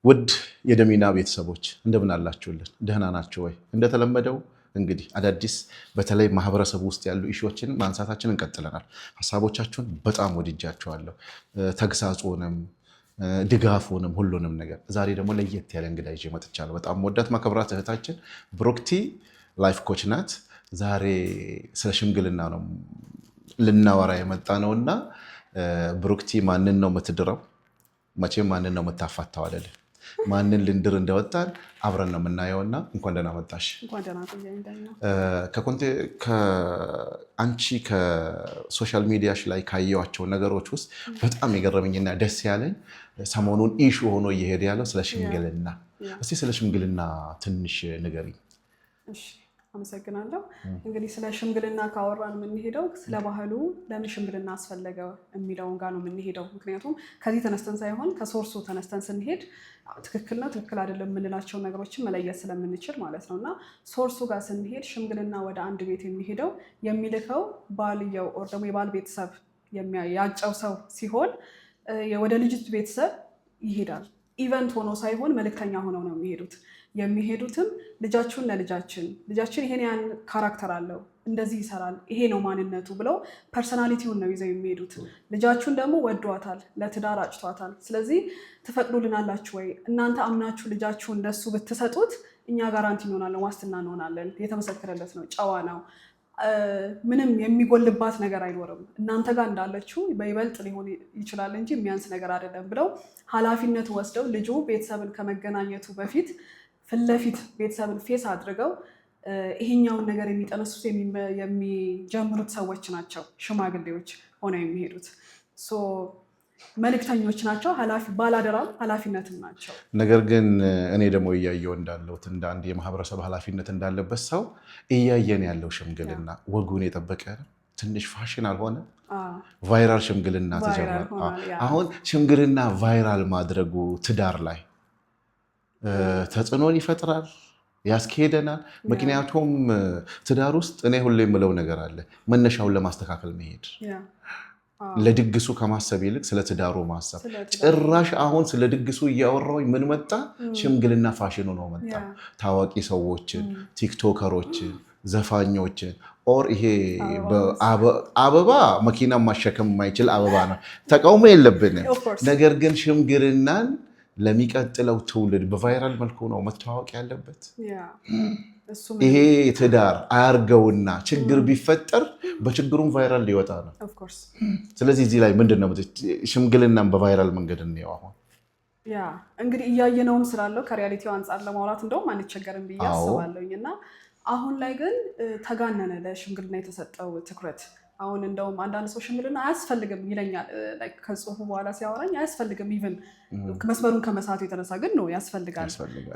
ውድ የደሚና ቤተሰቦች እንደምን አላችሁልን? ደህና ናችሁ ወይ? እንደተለመደው እንግዲህ አዳዲስ በተለይ ማህበረሰቡ ውስጥ ያሉ ኢሹዎችን ማንሳታችንን እንቀጥለናል። ሀሳቦቻችሁን በጣም ወድጃቸዋለሁ። ተግሳጹንም ድጋፉንም ሁሉንም ነገር። ዛሬ ደግሞ ለየት ያለ እንግዳ ይዤ መጥቻለሁ። በጣም ወዳት ማከብራት እህታችን ብሩክቲ ላይፍ ኮች ናት። ዛሬ ስለ ሽምግልና ነው ልናወራ የመጣ ነውና ብሩክቲ ማንን ነው የምትድረው? መቼም ማንን ነው የምታፋታው አይደለም። ማንን ልንድር እንደወጣን አብረን ነው የምናየውና እንኳን ደህና መጣሽ። አንቺ ከሶሻል ሚዲያሽ ላይ ካየዋቸው ነገሮች ውስጥ በጣም የገረመኝና ደስ ያለኝ ሰሞኑን ኢሹ ሆኖ እየሄደ ያለው ስለ ሽምግልና። እስቲ ስለ ሽምግልና ትንሽ ንገሪኝ። አመሰግናለሁ። እንግዲህ ስለ ሽምግልና ካወራን የምንሄደው ስለ ባህሉ ለምን ሽምግልና አስፈለገ የሚለውን ጋር ነው የምንሄደው። ምክንያቱም ከዚህ ተነስተን ሳይሆን ከሶርሱ ተነስተን ስንሄድ ትክክል ነው ትክክል አይደለም የምንላቸውን ነገሮችን መለየት ስለምንችል ማለት ነው። እና ሶርሱ ጋር ስንሄድ ሽምግልና ወደ አንድ ቤት የሚሄደው የሚልከው ባልየው ኦር ደግሞ የባል ቤተሰብ ያጨው ሰው ሲሆን ወደ ልጅት ቤተሰብ ይሄዳል። ኢቨንት ሆኖ ሳይሆን መልእክተኛ ሆነው ነው የሚሄዱት። የሚሄዱትም ልጃችሁን ልጃችን ይሄን ያን ካራክተር አለው፣ እንደዚህ ይሰራል፣ ይሄ ነው ማንነቱ ብለው ፐርሰናሊቲውን ነው ይዘው የሚሄዱት። ልጃችሁን ደግሞ ወዷታል፣ ለትዳር አጭቷታል። ስለዚህ ትፈቅዱልናላችሁ ወይ? እናንተ አምናችሁ ልጃችሁን እንደሱ ብትሰጡት እኛ ጋራንቲ እንሆናለን፣ ዋስትና እንሆናለን። የተመሰከረለት ነው፣ ጨዋ ነው፣ ምንም የሚጎልባት ነገር አይኖርም። እናንተ ጋር እንዳለችው በይበልጥ ሊሆን ይችላል እንጂ የሚያንስ ነገር አይደለም ብለው ኃላፊነት ወስደው ልጁ ቤተሰብን ከመገናኘቱ በፊት ፊት ለፊት ቤተሰብን ፌስ አድርገው ይሄኛውን ነገር የሚጠነሱት የሚጀምሩት ሰዎች ናቸው። ሽማግሌዎች ሆነው የሚሄዱት መልእክተኞች ናቸው። ባላደራም ኃላፊነትም ናቸው። ነገር ግን እኔ ደግሞ እያየው እንዳለሁት እንደ አንድ የማህበረሰብ ኃላፊነት እንዳለበት ሰው እያየን ያለው ሽምግልና ወጉን የጠበቀ ትንሽ ፋሽን አልሆነ። ቫይራል ሽምግልና ተጀመረ። አሁን ሽምግልና ቫይራል ማድረጉ ትዳር ላይ ተጽዕኖን ይፈጥራል፣ ያስኬደናል። ምክንያቱም ትዳር ውስጥ እኔ ሁሌ የምለው ነገር አለ፣ መነሻውን ለማስተካከል መሄድ፣ ለድግሱ ከማሰብ ይልቅ ስለ ትዳሩ ማሰብ። ጭራሽ አሁን ስለ ድግሱ እያወራሁኝ ምን መጣ? ሽምግልና ፋሽኑ ነው መጣ። ታዋቂ ሰዎችን፣ ቲክቶከሮችን፣ ዘፋኞችን ኦር ይሄ አበባ መኪና ማሸከም የማይችል አበባ ነው፣ ተቃውሞ የለብንም። ነገር ግን ሽምግልናን ለሚቀጥለው ትውልድ በቫይራል መልኩ ነው መታወቅ ያለበት። ይሄ ትዳር አያርገውና ችግር ቢፈጠር በችግሩም ቫይራል ሊወጣ ነው። ስለዚህ እዚህ ላይ ምንድን ነው ሽምግልናን በቫይራል መንገድ እንየው። አሁን እንግዲህ እያየነውም ስላለው ከሪያሊቲው አንጻር ለማውራት እንደውም አንቸገርም ብዬ አስባለሁኝ። እና አሁን ላይ ግን ተጋነነ ለሽምግልና የተሰጠው ትኩረት። አሁን እንደውም አንዳንድ ሰው ሽምግልና አያስፈልግም ይለኛል። ከጽሁፉ በኋላ ሲያወራኝ አያስፈልግም ኢቭን መስመሩን ከመሳቱ የተነሳ ግን ነው ያስፈልጋል።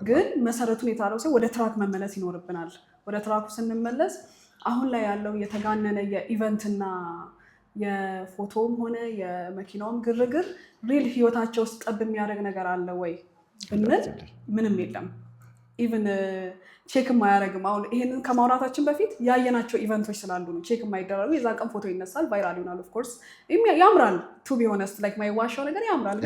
ግን መሰረቱን የጣለው ሰው ወደ ትራክ መመለስ ይኖርብናል። ወደ ትራኩ ስንመለስ አሁን ላይ ያለው የተጋነነ የኢቨንትና የፎቶም ሆነ የመኪናውም ግርግር ሪል ህይወታቸው ውስጥ ጠብ የሚያደርግ ነገር አለ ወይ ብንል ምንም የለም። ኢቨን ቼክ የማያደርግም። አሁን ይሄንን ከማውራታችን በፊት ያየናቸው ኢቨንቶች ስላሉ ነው ቼክ የማይደረጉ። የዛ ቀን ፎቶ ይነሳል፣ ቫይራል ይሆናል። ኦፍኮርስ ያምራል። ቱ ቢ ሆነስት ላይክ ማይዋሻው ነገር ያምራል።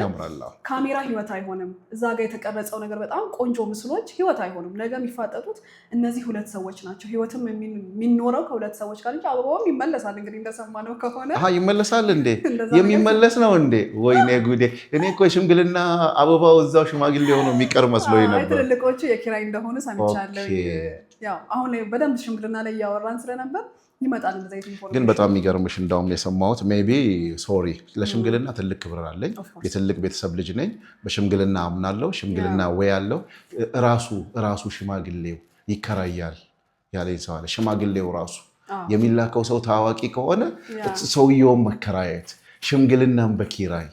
ካሜራ ህይወት አይሆንም። እዛ ጋር የተቀረጸው ነገር በጣም ቆንጆ ምስሎች ህይወት አይሆንም። ነገ የሚፋጠጡት እነዚህ ሁለት ሰዎች ናቸው። ህይወትም የሚኖረው ከሁለት ሰዎች ጋር እንጂ አበባውም ይመለሳል። እንግዲህ እንደሰማነው ከሆነ ይመለሳል እንዴ? የሚመለስ ነው እንዴ? ወይኔ ጉዴ! እኔ እኮ ሽምግልና አበባው እዛው ሽማግሌ ሆኖ የሚቀር መስሎኝ ነበር። ትልልቆቹ የኪራይ እንደሆኑ ሰምቻለሁ። ያው አሁን ላይ በደንብ ሽምግልና ላይ እያወራን ስለነበር ይመጣል እንደዛ ኢንፎርሜሽን። ግን በጣም የሚገርምሽ እንዳውም የሰማሁት ሜቢ ሶሪ ለሽምግልና ትልቅ ክብር አለኝ። የትልቅ ቤተሰብ ልጅ ነኝ። በሽምግልና አምናለሁ። ሽምግልና ወይ ያለው ራሱ ሽማግሌው ይከራያል ያለኝ ሰው አለ። ሽማግሌው ራሱ የሚላከው ሰው ታዋቂ ከሆነ ሰውየውን መከራየት፣ ሽምግልናን በኪራይ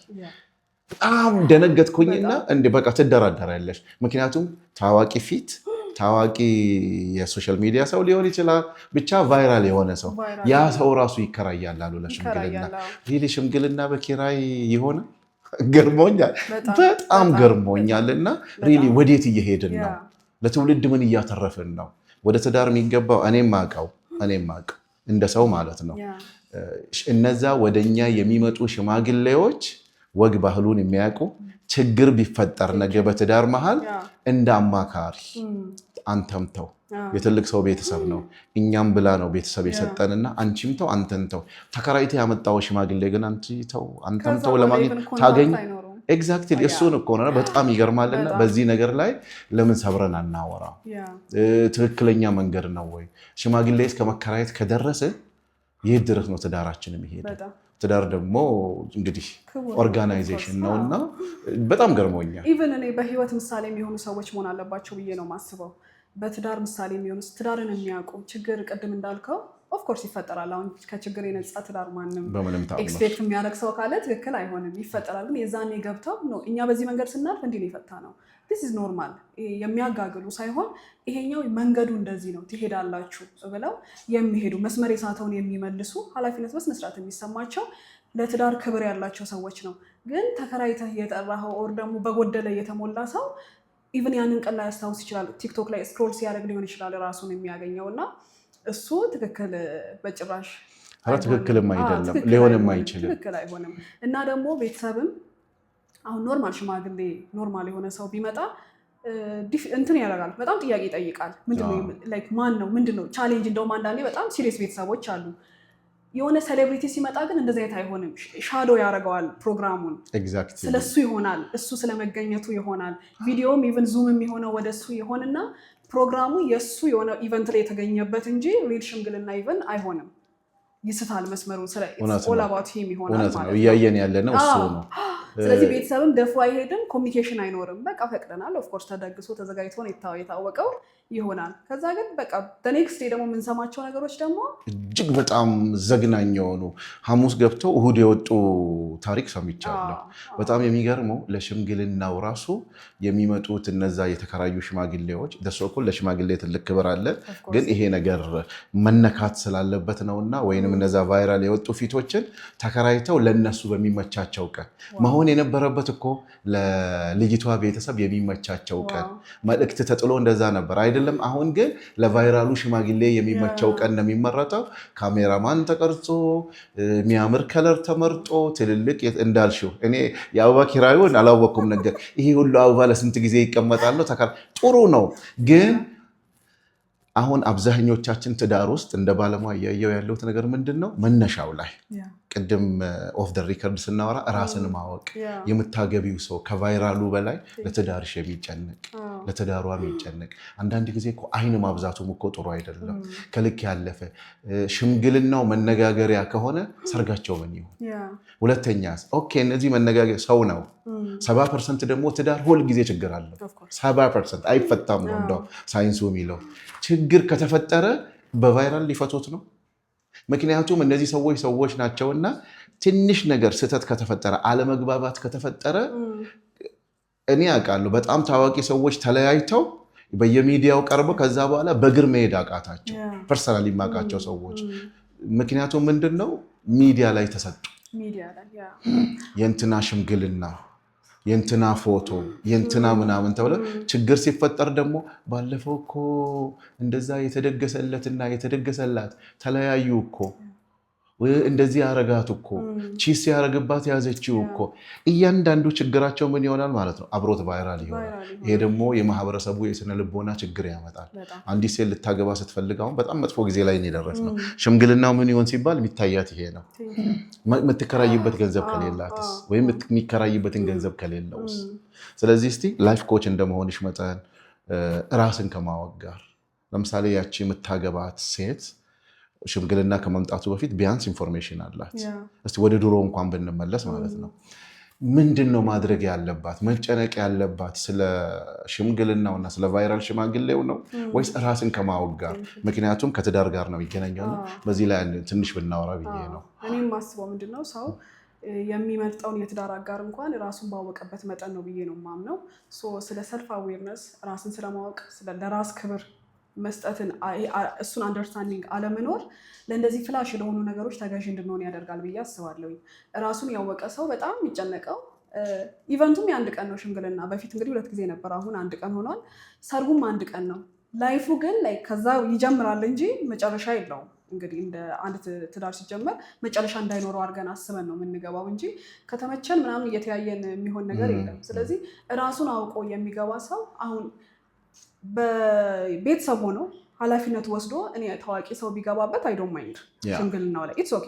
በጣም ደነገጥኩኝና እንደ በቃ ትደራደራለሽ። ምክንያቱም ታዋቂ ፊት ታዋቂ የሶሻል ሚዲያ ሰው ሊሆን ይችላል። ብቻ ቫይራል የሆነ ሰው ያ ሰው ራሱ ይከራያል አሉ ለሽምግልና። ይህ ሽምግልና በኪራይ የሆነ ገርሞኛል፣ በጣም ገርሞኛል። እና ሪሊ ወዴት እየሄድን ነው? ለትውልድ ምን እያተረፍን ነው? ወደ ትዳር የሚገባው እኔም አውቀው እንደ ሰው ማለት ነው እነዛ ወደኛ የሚመጡ ሽማግሌዎች ወግ ባህሉን የሚያውቁ ችግር ቢፈጠር ነገ በትዳር መሃል እንደ አማካሪ አንተም ተው የትልቅ ሰው ቤተሰብ ነው እኛም ብላ ነው ቤተሰብ የሰጠንና አንቺም ተው አንተም ተው ተከራይተ ያመጣው ሽማግሌ ግን አንተም ተው ለማግኘት ታገኝ ኤግዛክትሊ እሱን እኮ ነው በጣም ይገርማልና በዚህ ነገር ላይ ለምን ሰብረን አናወራ ትክክለኛ መንገድ ነው ወይ ሽማግሌ እስከ መከራየት ከደረሰ ይህ ድረስ ነው ትዳራችን የሚሄደው ትዳር ደግሞ እንግዲህ ኦርጋናይዜሽን ነውና በጣም ገርሞኛል ኢቭን እኔ በህይወት ምሳሌ የሚሆኑ ሰዎች መሆን አለባቸው ብዬ ነው ማስበው በትዳር ምሳሌ የሚሆኑ ትዳርን የሚያውቁ ችግር ቅድም እንዳልከው ኦፍ ኮርስ ይፈጠራል አሁን ከችግር የነጻ ትዳር ማንንም ኤክስፔክት የሚያደርግ ሰው ካለ ትክክል አይሆንም ይፈጠራል ግን የዛኔ ገብተው ነው እኛ በዚህ መንገድ ስናልፍ እንዲህ ነው የፈታ ነው this is normal የሚያጋግሉ ሳይሆን ይሄኛው መንገዱ እንደዚህ ነው ትሄዳላችሁ ብለው የሚሄዱ መስመር የሳተውን የሚመልሱ ኃላፊነት በስነስርዓት የሚሰማቸው ለትዳር ክብር ያላቸው ሰዎች ነው ግን ተከራይተህ የጠራኸው ኦር ደግሞ በጎደለ የተሞላ ሰው ኢቭን ያንን ቀን ላይ ያስታውስ ይችላል ቲክቶክ ላይ ስክሮል ሲያደርግ ሊሆን ይችላል ራሱን የሚያገኘውና እሱ ትክክል በጭራሽ ትክክልም አይደለም ሊሆንም አይችልም ትክክል አይሆንም እና ደግሞ ቤተሰብም አሁን ኖርማል ሽማግሌ ኖርማል የሆነ ሰው ቢመጣ እንትን ያደርጋል በጣም ጥያቄ ይጠይቃል ምንድነው ላይክ ማን ነው ምንድነው ቻሌንጅ እንደውም አንዳንዴ በጣም ሲሪየስ ቤተሰቦች አሉ የሆነ ሴሌብሪቲ ሲመጣ ግን እንደዚህ አይነት አይሆንም ሻዶ ያደርገዋል ፕሮግራሙን ስለሱ ይሆናል እሱ ስለመገኘቱ ይሆናል ቪዲዮም ኢቭን ዙም የሚሆነው ወደሱ ይሆንና ፕሮግራሙ የሱ የሆነ ኢቨንት ላይ የተገኘበት እንጂ ሪል ሽምግልና ኢቨን አይሆንም ይስታል መስመሩን ስለ ኦል አባውት ሂም ይሆናል ማለት ነው እያየን ያለ ነው እሱ ነው ስለዚህ ቤተሰብም ደፍሮ አይሄድም ኮሚኒኬሽን አይኖርም በቃ ፈቅደናል ኦፍ ኮርስ ተደግሶ ተዘጋጅቶ ነው የታወቀው ይሆናል ከዛ ግን በቃ በኔክስት ዴይ ደግሞ የምንሰማቸው ነገሮች ደግሞ እጅግ በጣም ዘግናኝ የሆኑ ሐሙስ ገብተው እሁድ የወጡ ታሪክ ሰምቻለሁ በጣም የሚገርመው ለሽምግልናው ራሱ የሚመጡት እነዛ የተከራዩ ሽማግሌዎች ደሶኮል ለሽማግሌ ትልቅ ክብር አለ ግን ይሄ ነገር መነካት ስላለበት ነውና ወይንም እነዛ ቫይራል የወጡ ፊቶችን ተከራይተው ለነሱ በሚመቻቸው ቀን መሆን የነበረበት እኮ ለልጅቷ ቤተሰብ የሚመቻቸው ቀን መልእክት ተጥሎ እንደዛ ነበር አይደለም አሁን ግን ለቫይራሉ ሽማግሌ የሚመቸው ቀን ነው የሚመረጠው ካሜራማን ተቀርጾ የሚያምር ከለር ተመርጦ ትልልቅ እንዳልሽው እኔ የአበባ ኪራዩን አላወኩም ነገር ይሄ ሁሉ አበባ ለስንት ጊዜ ይቀመጣል ጥሩ ነው ግን አሁን አብዛኞቻችን ትዳር ውስጥ እንደ ባለሙያ ያየው ያለው ነገር ምንድነው መነሻው ላይ ቅድም ኦፍ ዘ ሪከርድ ስናወራ ራስን ማወቅ የምታገቢው ሰው ከቫይራሉ በላይ ለትዳርሽ የሚጨነቅ ለትዳሯ የሚጨነቅ አንዳንድ ጊዜ እኮ አይን ማብዛቱም እኮ ጥሩ አይደለም ከልክ ያለፈ ሽምግልናው መነጋገሪያ ከሆነ ሰርጋቸው ምን ይሁን ሁለተኛ ኦኬ እነዚህ መነጋገር ሰው ነው 70% ደግሞ ትዳር ሁሉ ጊዜ ችግር አለ 70% አይፈታም ነው እንደው ሳይንሱ የሚለው ችግር ከተፈጠረ በቫይራል ሊፈቱት ነው ምክንያቱም እነዚህ ሰዎች ናቸውና ትንሽ ነገር ስህተት ከተፈጠረ አለመግባባት ከተፈጠረ እኔ አውቃለሁ በጣም ታዋቂ ሰዎች ተለያይተው በየሚዲያው ቀርበው ከዛ በኋላ በእግር መሄድ አቃታቸው ፐርሰናሊ ማቃቸው ሰዎች ምክንያቱም ምንድነው ሚዲያ ላይ ተሰጡ የእንትና ሽምግልና የእንትና ፎቶ የእንትና ምናምን ተብሎ ችግር ሲፈጠር ደግሞ ባለፈው እኮ እንደዛ የተደገሰለትና የተደገሰላት ተለያዩ እኮ እንደዚህ ያረጋት እኮ ቺስ ያረግባት ያዘችው እኮ እያንዳንዱ ችግራቸው ምን ይሆናል ማለት ነው አብሮት ቫይራል ይሆናል ይሄ ደግሞ የማህበረሰቡ የስነ ልቦና ችግር ያመጣል አንዲት ሴት ልታገባ ስትፈልግ አሁን በጣም መጥፎ ጊዜ ላይ ነው የደረስነው ሽምግልናው ምን ይሆን ሲባል የሚታያት ይሄ ነው የምትከራይበት ገንዘብ ከሌላትስ ወይም የሚከራይበትን ገንዘብ ከሌለውስ ስለዚህ እስቲ ላይፍ ኮች እንደመሆንሽ መጠን ራስን ከማወቅ ጋር ለምሳሌ ያቺ የምታገባት ሴት ሽምግልና ከመምጣቱ በፊት ቢያንስ ኢንፎርሜሽን አላት እስቲ ወደ ድሮ እንኳን ብንመለስ ማለት ነው ምንድነው ማድረግ ያለባት መጨነቅ ያለባት ስለ ሽምግልናውና ስለ ቫይራል ሽማግሌው ነው ወይስ ራስን ከማወቅ ጋር ምክንያቱም ከትዳር ጋር ነው የሚገናኘው በዚህ ላይ ትንሽ ብናወራ ብዬ ነው እኔም ማስበው ምንድነው ሰው የሚመርጠውን የትዳር አጋር እንኳን ራሱን ባወቀበት መጠን ነው ብዬ ነው ማምነው ስለ ሰልፍ አዌርነስ ራስን ስለማወቅ ስለ ለራስ ክብር መስጠትን እሱን አንደርስታንዲንግ አለመኖር ለእንደዚህ ፍላሽ ለሆኑ ነገሮች ተገዥ እንድንሆን ያደርጋል ብዬ አስባለሁ ራሱን ያወቀ ሰው በጣም የሚጨነቀው ኢቨንቱም የአንድ ቀን ነው ሽምግልና በፊት እንግዲህ 2 ጊዜ ነበር አሁን 1 ቀን ሆኗል ሰርጉም 1 ቀን ነው ላይፉ ግን ላይ ከዛ ይጀምራል እንጂ መጨረሻ የለውም እንግዲህ እንደ አንድ ትዳር ሲጀመር መጨረሻ እንዳይኖረው አድርገን አስበን ነው የምንገባው እንጂ ከተመቸን ምናምን እየተያየን የሚሆን ነገር የለም። ስለዚህ ራሱን አውቆ የሚገባ ሰው አሁን በቤተሰብ ሆኖ ኃላፊነቱ ወስዶ እኔ ታዋቂ ሰው ቢገባበት አይ ዶንት ማይንድ ሽምግልናው ላይ ኢትስ ኦኬ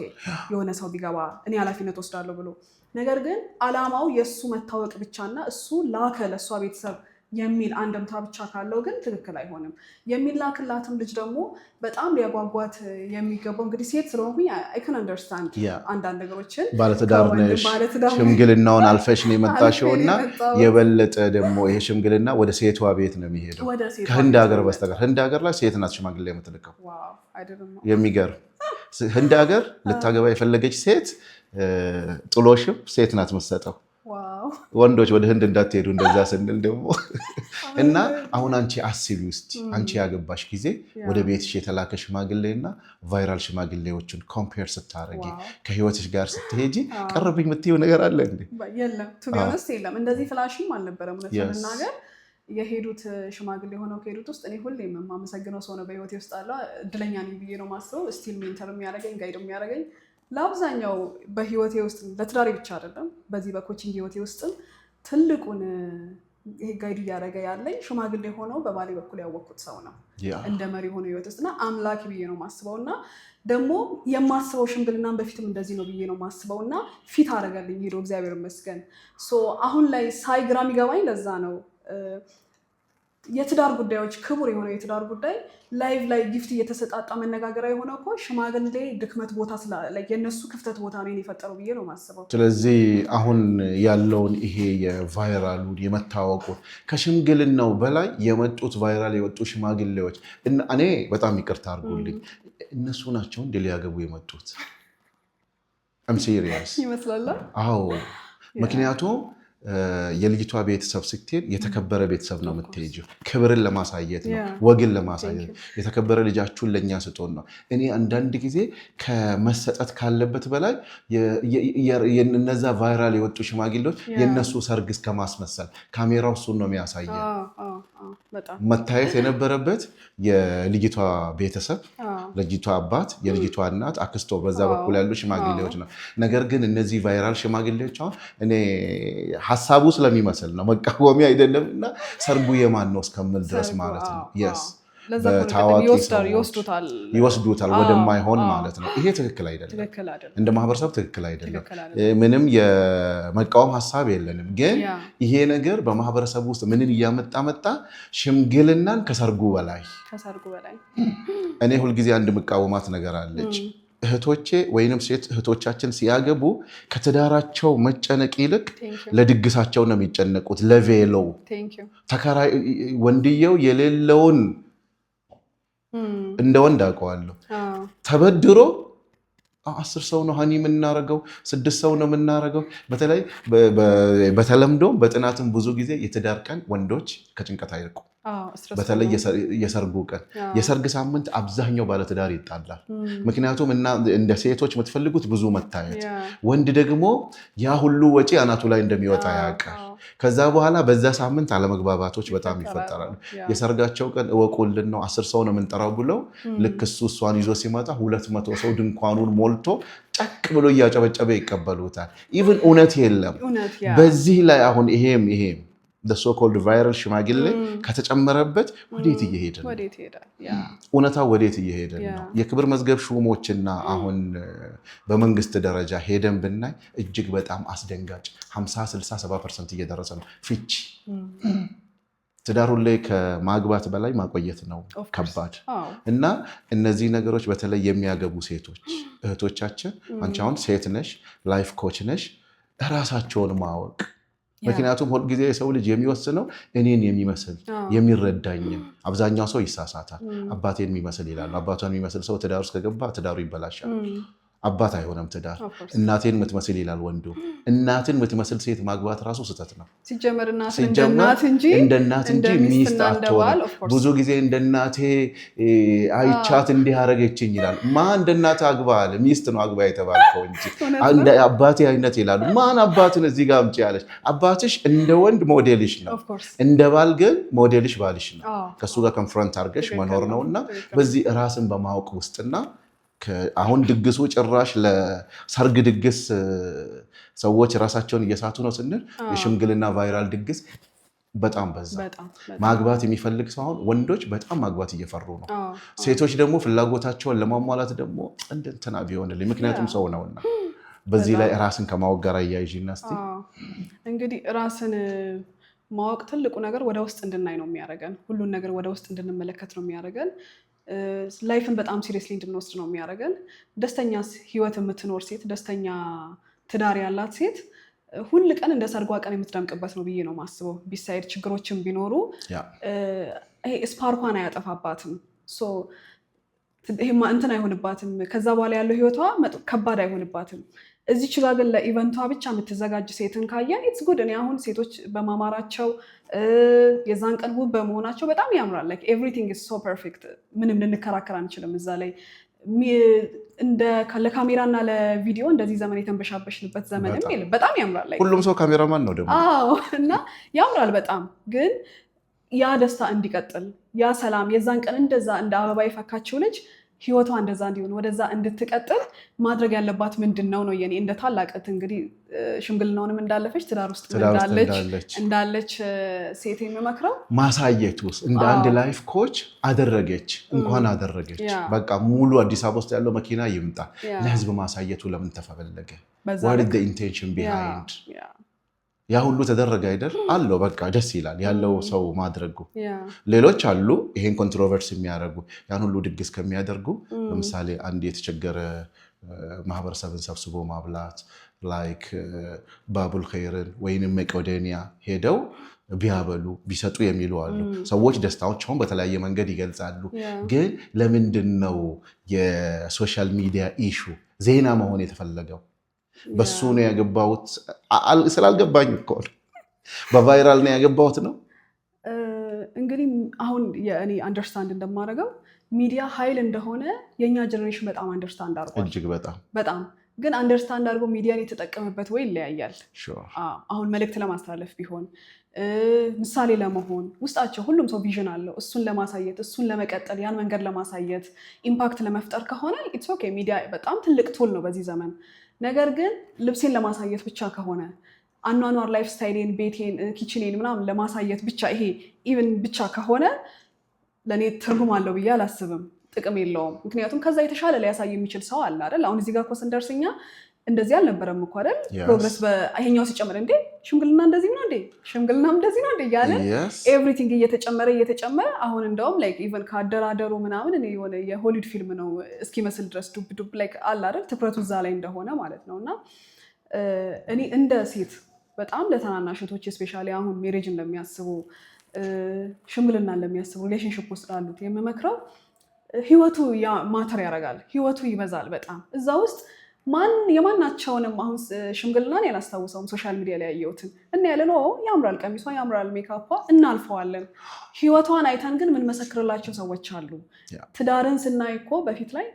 የሆነ ሰው ቢገባ እኔ ኃላፊነት ወስዳለሁ ብሎ ነገር ግን አላማው የእሱ መታወቅ ብቻና እሱ ላከ ለእሷ ቤተሰብ የሚል አንድምታ ብቻ ካለው ግን ትክክል አይሆንም። የሚላክላትም ልጅ ደግሞ በጣም ሊያጓጓት የሚገባው እንግዲህ ሴት ስለሆንኩኝ አይ ካን አንደርስታንድ አንዳንድ ነገሮችን ባለትዳር ነሽ ሽምግልናውን አልፈሽ ነው የመጣሽው እና የበለጠ ደግሞ ይሄ ሽምግልና ወደ ሴቷ ቤት ነው የሚሄደው ከህንድ ሀገር በስተቀር ህንድ ሀገር ላይ ሴት ናት ሽማግሌ የምትልከው የሚገርም ህንድ ሀገር ልታገባ የፈለገች ሴት ጥሎሽም ሴት ናት የምትሰጠው ወንዶች ወደ ህንድ እንዳትሄዱ እንደዛ ስንል ደግሞ እና አሁን አንቺ አስቢ ውስጥ አንቺ ያገባሽ ጊዜ ወደ ቤትሽ የተላከ ሽማግሌና ቫይራል ሽማግሌዎችን ኮምፔር ስታረጊ ከህይወትሽ ጋር ስትሄጂ ቀርብኝ የምትይው ነገር አለ እንዴ? የለም ቱ ቢ ኦነስት የለም። እንደዚህ ፍላሽም አልነበረም እውነት ለመናገር የሄዱት ሽማግሌ ሆነው ከሄዱት ውስጥ እኔ ሁሌም የማመሰግነው ሰው ነው በህይወቴ ውስጥ አለ እድለኛ ነኝ ብዬ ነው ማስበው። ስቲል ሜንተር የሚያደርገኝ ጋይድ የሚያደርገኝ ለአብዛኛው በህይወቴ ውስጥ ለትዳሬ ብቻ አይደለም በዚህ በኮቺንግ ህይወቴ ውስጥም ትልቁን ጋይድ እያደረገ ያለኝ ሽማግሌ ሆነው በባሌ በኩል ያወቅኩት ሰው ነው እንደ መሪ ሆኖ ህይወት ውስጥና አምላክ ብዬ ነው ማስበው እና ደግሞ የማስበው ሽምግልናን በፊትም እንደዚህ ነው ብዬ ነው ማስበው እና ፊት አደረገልኝ ሄዶ እግዚአብሔር ይመስገን። አሁን ላይ ሳይ ግራ የሚገባኝ ለዛ ነው የትዳር ጉዳዮች ክቡር የሆነው የትዳር ጉዳይ ላይቭ ላይ ጊፍት እየተሰጣጣ መነጋገሪያ የሆነው እኮ ሽማግሌ ድክመት ቦታ የነሱ ክፍተት ቦታ ነው የፈጠረው ብዬ ነው ማስበው። ስለዚህ አሁን ያለውን ይሄ የቫይራሉን የመታወቁን ከሽምግልናው በላይ የመጡት ቫይራል የወጡ ሽማግሌዎች እኔ በጣም ይቅርታ አድርጉልኝ እነሱ ናቸው እንደ ሊያገቡ የመጡት ሲሪየስ ይመስላል። አዎ ምክንያቱም የልጅቷ ቤተሰብ ስትሄድ የተከበረ ቤተሰብ ነው የምትሄጂው። ክብርን ለማሳየት ነው ወግን ለማሳየት የተከበረ ልጃችሁን ለእኛ ስጦን ነው። እኔ አንዳንድ ጊዜ ከመሰጠት ካለበት በላይ እነዛ ቫይራል የወጡ ሽማግሌዎች የእነሱ ሰርግ እስከ ማስመሰል ካሜራው እሱን ነው የሚያሳየው። መታየት የነበረበት የልጅቷ ቤተሰብ ልጅቷ አባት የልጅቷ እናት አክስቶ በዛ በኩል ያሉ ሽማግሌዎች ነው። ነገር ግን እነዚህ ቫይራል ሽማግሌዎች አሁን እኔ ሀሳቡ ስለሚመስል ነው መቃወሚያ አይደለም እና ሰርጉ የማን ነው እስከምል ድረስ ማለት ነው በታዋቂ ይወስዱታል ወደማይሆን ማለት ነው። ይሄ ትክክል አይደለም፣ እንደ ማህበረሰብ ትክክል አይደለም። ምንም የመቃወም ሀሳብ የለንም። ግን ይሄ ነገር በማህበረሰብ ውስጥ ምንን እያመጣ መጣ? ሽምግልናን ከሰርጉ በላይ እኔ ሁልጊዜ አንድ መቃወማት ነገር አለች። እህቶቼ ወይንም ሴት እህቶቻችን ሲያገቡ ከትዳራቸው መጨነቅ ይልቅ ለድግሳቸው ነው የሚጨነቁት። ለቬሎው ወንድየው የሌለውን እንደ ወንድ አውቀዋለሁ ተበድሮ 10 ሰው ነው ሀኒ የምናረገው 6 ሰው ነው የምናረገው። በተለይ በተለምዶ በጥናትም ብዙ ጊዜ የትዳር ቀን ወንዶች ከጭንቀት አይርቁ። በተለይ የሰርጉ ቀን የሰርግ ሳምንት አብዛኛው ባለትዳር ይጣላል። ምክንያቱም እንደ ሴቶች የምትፈልጉት ብዙ መታየት፣ ወንድ ደግሞ ያ ሁሉ ወጪ አናቱ ላይ እንደሚወጣ ያውቃል። ከዛ በኋላ በዛ ሳምንት አለመግባባቶች በጣም ይፈጠራሉ። የሰርጋቸው ቀን እወቁልን ነው 10 ሰው ነው የምንጠራው ብለው ልክ እሷን ይዞ ሲመጣ 200 ሰው ድንኳኑን ሞልቶ ጨቅ ብሎ እያጨበጨበ ይቀበሉታል። ኢቭን እውነት የለም በዚህ ላይ አሁን ይሄም ሶኮልድ ቫይራል ሽማግሌ ከተጨመረበት ወዴት እየሄደ ነው? እውነታው ወዴት እየሄደ ነው? የክብር መዝገብ ሹሞችና አሁን በመንግስት ደረጃ ሄደን ብናይ እጅግ በጣም አስደንጋጭ 50፣ 60፣ 70% እየደረሰ ነው ፍቺ። ትዳሩን ላይ ከማግባት በላይ ማቆየት ነው ከባድ እና እነዚህ ነገሮች በተለይ የሚያገቡ ሴቶች እህቶቻችን፣ አንቺ አሁን ሴት ነሽ፣ ላይፍ ኮች ነሽ፣ ራሳቸውን ማወቅ ምክንያቱም ሁል ጊዜ የሰው ልጅ የሚወስነው እኔን የሚመስል የሚረዳኝም። አብዛኛው ሰው ይሳሳታል። አባቴን የሚመስል ይላሉ። አባቷን የሚመስል ሰው ትዳር ውስጥ ከገባ ትዳሩ ይበላሻል። አባት አይሆንም ትዳር። እናቴን የምትመስል ይላል ወንዱ። እናትን የምትመስል ሴት ማግባት ራሱ ስህተት ነው። ሲጀመር እንደ እናት እንጂ ሚስት አትሆንም። ብዙ ጊዜ እንደ እናቴ አይቻት እንዲህ አደረገችኝ ይላል። ማን እንደ እናት አግባ አለ? ሚስት ነው አግባ የተባልከው እንጂ እንደ አባቴ አይነት ይላሉ። ማን አባትን እዚህ ጋር አምጪ ያለች? አባትሽ እንደ ወንድ ሞዴልሽ ነው፣ እንደ ባል ግን ሞዴልሽ ባልሽ ነው። ከሱ ጋር ኮንፍሮንት አድርገሽ መኖር ነውና በዚህ ራስን በማወቅ ውስጥና አሁን ድግሱ ጭራሽ ለሰርግ ድግስ ሰዎች ራሳቸውን እየሳቱ ነው ስንል የሽምግልና ቫይራል ድግስ በጣም በዛ። ማግባት የሚፈልግ ሰው አሁን ወንዶች በጣም ማግባት እየፈሩ ነው። ሴቶች ደግሞ ፍላጎታቸውን ለማሟላት ደግሞ እንትና ቢሆንልኝ ምክንያቱም ሰው ነውና በዚህ ላይ ራስን ከማወቅ ጋር አያይዥና እስቲ እንግዲህ ራስን ማወቅ ትልቁ ነገር ወደ ውስጥ እንድናይ ነው የሚያደርገን። ሁሉን ነገር ወደ ውስጥ እንድንመለከት ነው የሚያደርገን። ላይፍን በጣም ሲሪየስሊ እንድንወስድ ነው የሚያደርገን። ደስተኛ ህይወት የምትኖር ሴት፣ ደስተኛ ትዳር ያላት ሴት ሁል ቀን እንደ ሰርጓ ቀን የምትደምቅበት ነው ብዬ ነው ማስበው። ቢሳይድ ችግሮችን ቢኖሩ ይሄ ስፓርኳን አያጠፋባትም፣ ይሄማ እንትን አይሆንባትም። ከዛ በኋላ ያለው ህይወቷ ከባድ አይሆንባትም። እዚች ጋር ግን ለኢቨንቷ ብቻ የምትዘጋጅ ሴትን ካየን ኢትስ ጉድ። እኔ አሁን ሴቶች በማማራቸው የዛን ቀን ውብ በመሆናቸው በጣም ያምራል። ላይክ ኤቭሪቲንግ ኢዝ ሶ ፐርፌክት። ምንም ልንከራከር አንችልም እዛ ላይ። ለካሜራ እና ለቪዲዮ እንደዚህ ዘመን የተንበሻበሽንበት ዘመንም የለም። በጣም ያምራል። ሁሉም ሰው ካሜራማን ነው ደግሞ። እና ያምራል በጣም። ግን ያ ደስታ እንዲቀጥል፣ ያ ሰላም፣ የዛን ቀን እንደዛ እንደ አበባ የፈካችው ልጅ ህይወቷ እንደዛ እንዲሆን ወደዛ እንድትቀጥል ማድረግ ያለባት ምንድን ነው የኔ እንደ ታላቅት እንግዲህ ሽምግልናውንም እንዳለፈች ትዳር ውስጥ እንዳለች ሴት የሚመክረው ማሳየት ውስጥ እንደ አንድ ላይፍ ኮች አደረገች። እንኳን አደረገች። በቃ ሙሉ አዲስ አበባ ውስጥ ያለው መኪና ይምጣ። ለህዝብ ማሳየቱ ለምን ተፈለገ? what is the intention behind? ያ ሁሉ ተደረገ አይደል? አለው በቃ ደስ ይላል ያለው ሰው ማድረጉ። ሌሎች አሉ ይሄን ኮንትሮቨርሲ የሚያደርጉ ያን ሁሉ ድግስ ከሚያደርጉ። ለምሳሌ አንድ የተቸገረ ማህበረሰብን ሰብስቦ ማብላት ላይክ ባቡል ኸይርን ወይንም መቄዶንያ ሄደው ቢያበሉ ቢሰጡ የሚሉ አሉ። ሰዎች ደስታቸውን በተለያየ መንገድ ይገልጻሉ። ግን ለምንድን ነው የሶሻል ሚዲያ ኢሹ ዜና መሆን የተፈለገው? በሱ ነው ያገባሁት ስላልገባኝ እኮ በቫይራል ነው ያገባሁት ነው። እንግዲህ አሁን እኔ አንደርስታንድ እንደማደርገው ሚዲያ ኃይል እንደሆነ የኛ ጀነሬሽን በጣም አንደርስታንድ አድርጓል። እጅግ በጣም ግን አንደርስታንድ አድርጎ ሚዲያን የተጠቀመበት ወይ ይለያያል። አሁን መልእክት ለማስተላለፍ ቢሆን ምሳሌ ለመሆን ውስጣቸው ሁሉም ሰው ቪዥን አለው። እሱን ለማሳየት እሱን ለመቀጠል ያን መንገድ ለማሳየት ኢምፓክት ለመፍጠር ከሆነ ኢትስ ኦኬ። ሚዲያ በጣም ትልቅ ቱል ነው በዚህ ዘመን። ነገር ግን ልብሴን ለማሳየት ብቻ ከሆነ አኗኗር ላይፍ ስታይሌን፣ ቤቴን፣ ኪችኔን ምናምን ለማሳየት ብቻ ይሄ ኢቭን ብቻ ከሆነ ለእኔ ትርጉም አለው ብዬ አላስብም። ጥቅም የለውም። ምክንያቱም ከዛ የተሻለ ሊያሳይ የሚችል ሰው አለ አይደል? አሁን እዚህ ጋር እኮ ስንደርስኛ እንደዚህ አልነበረም እኮ አይደል? ፕሮግረስ ይሄኛው ሲጨምር እንዴ ሽምግልና እንደዚህ ነው እንዴ ሽምግልናም እንደዚህ ነው እንዴ እያለ ኤቭሪቲንግ እየተጨመረ አሁን እንደውም ላይክ ኢቨን ከአደራደሩ ምናምን እኔ የሆነ የሆሊውድ ፊልም ነው እስኪመስል ድረስ ዱብ ላይክ አለ አይደል? ትኩረቱ እዛ ላይ እንደሆነ ማለት ነው። እና እኔ እንደ ሴት በጣም ለተናናሽ እህቶች ስፔሻሊ አሁን ሜሬጅን ለሚያስቡ ሽምግልና ለሚያስቡ ሪሌሽንሽፕ ውስጥ ላሉት የምመክረው ህይወቱ ማተር ያደርጋል። ህይወቱ ይበዛል በጣም እዛ ውስጥ የማናቸውንም አሁን ሽምግልናን ያላስታውሰውም ሶሻል ሚዲያ ላይ ያየሁትን እና ያለን ያምራል፣ ቀሚሷ ያምራል፣ ሜካፓ እናልፈዋለን። ህይወቷን አይተን ግን ምን መሰክርላቸው ሰዎች አሉ። ትዳርን ስናይ እኮ በፊት ላይ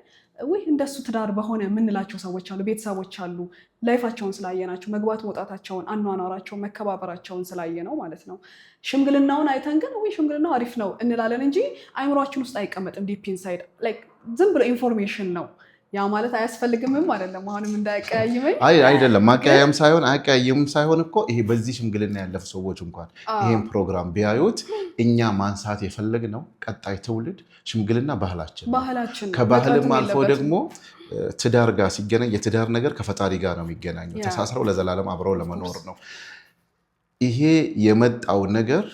እንደሱ ትዳር በሆነ የምንላቸው ሰዎች አሉ፣ ቤተሰቦች አሉ። ላይፋቸውን ስላየናቸው መግባት መውጣታቸውን፣ አኗኗራቸውን፣ መከባበራቸውን ስላየ ነው ማለት ነው። ሽምግልናውን አይተን ግን ሽምግልናው አሪፍ ነው እንላለን እንጂ አይምሯችን ውስጥ አይቀመጥም። ዲፕ ኢንሳይድ ላይክ ዝም ብሎ ኢንፎርሜሽን ነው። ያ ማለት አያስፈልግምም አይደለም። አሁንም እንዳያቀያይመኝ አይደለም። ማቀያየም ሳይሆን አያቀያይምም ሳይሆን እኮ ይሄ በዚህ ሽምግልና ያለፉ ሰዎች እንኳን ይሄን ፕሮግራም ቢያዩት እኛ ማንሳት የፈለግነው ቀጣይ ትውልድ ሽምግልና ባህላችን ከባህልም አልፎ ደግሞ ትዳር ጋር ሲገናኝ የትዳር ነገር ከፈጣሪ ጋር ነው የሚገናኘው። ተሳስረው ለዘላለም አብረው ለመኖር ነው። ይሄ የመጣው ነገር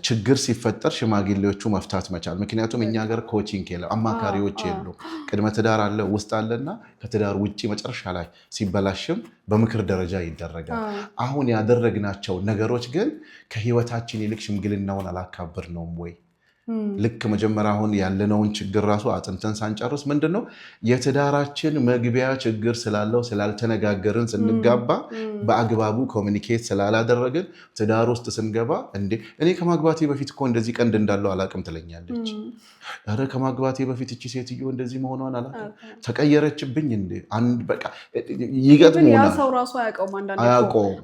ችግር ሲፈጠር ሽማግሌዎቹ መፍታት መቻል። ምክንያቱም እኛ ሀገር ኮቺንግ የለም፣ አማካሪዎች የሉም። ቅድመ ትዳር አለ፣ ውስጥ አለና ከትዳር ውጭ መጨረሻ ላይ ሲበላሽም በምክር ደረጃ ይደረጋል። አሁን ያደረግናቸው ነገሮች ግን ከህይወታችን ይልቅ ሽምግልናውን አላካብር ነውም ወይ? ልክ መጀመሪያ አሁን ያለነውን ችግር ራሱ አጥንተን ሳንጨርስ ምንድነው የትዳራችን መግቢያ ችግር ስላለው ስላልተነጋገርን ስንጋባ በአግባቡ ኮሚኒኬት ስላላደረግን ትዳር ውስጥ ስንገባ እንዴ እኔ ከማግባቴ በፊት እኮ እንደዚህ ቀንድ እንዳለው አላቅም ትለኛለች። ኧረ ከማግባቴ በፊት እቺ ሴትዮ እንደዚህ መሆኗን አላቅም ተቀየረችብኝ እንዴ አንድ በቃ ይገጥሙና ያ ሰው ራሱ አያውቀውም።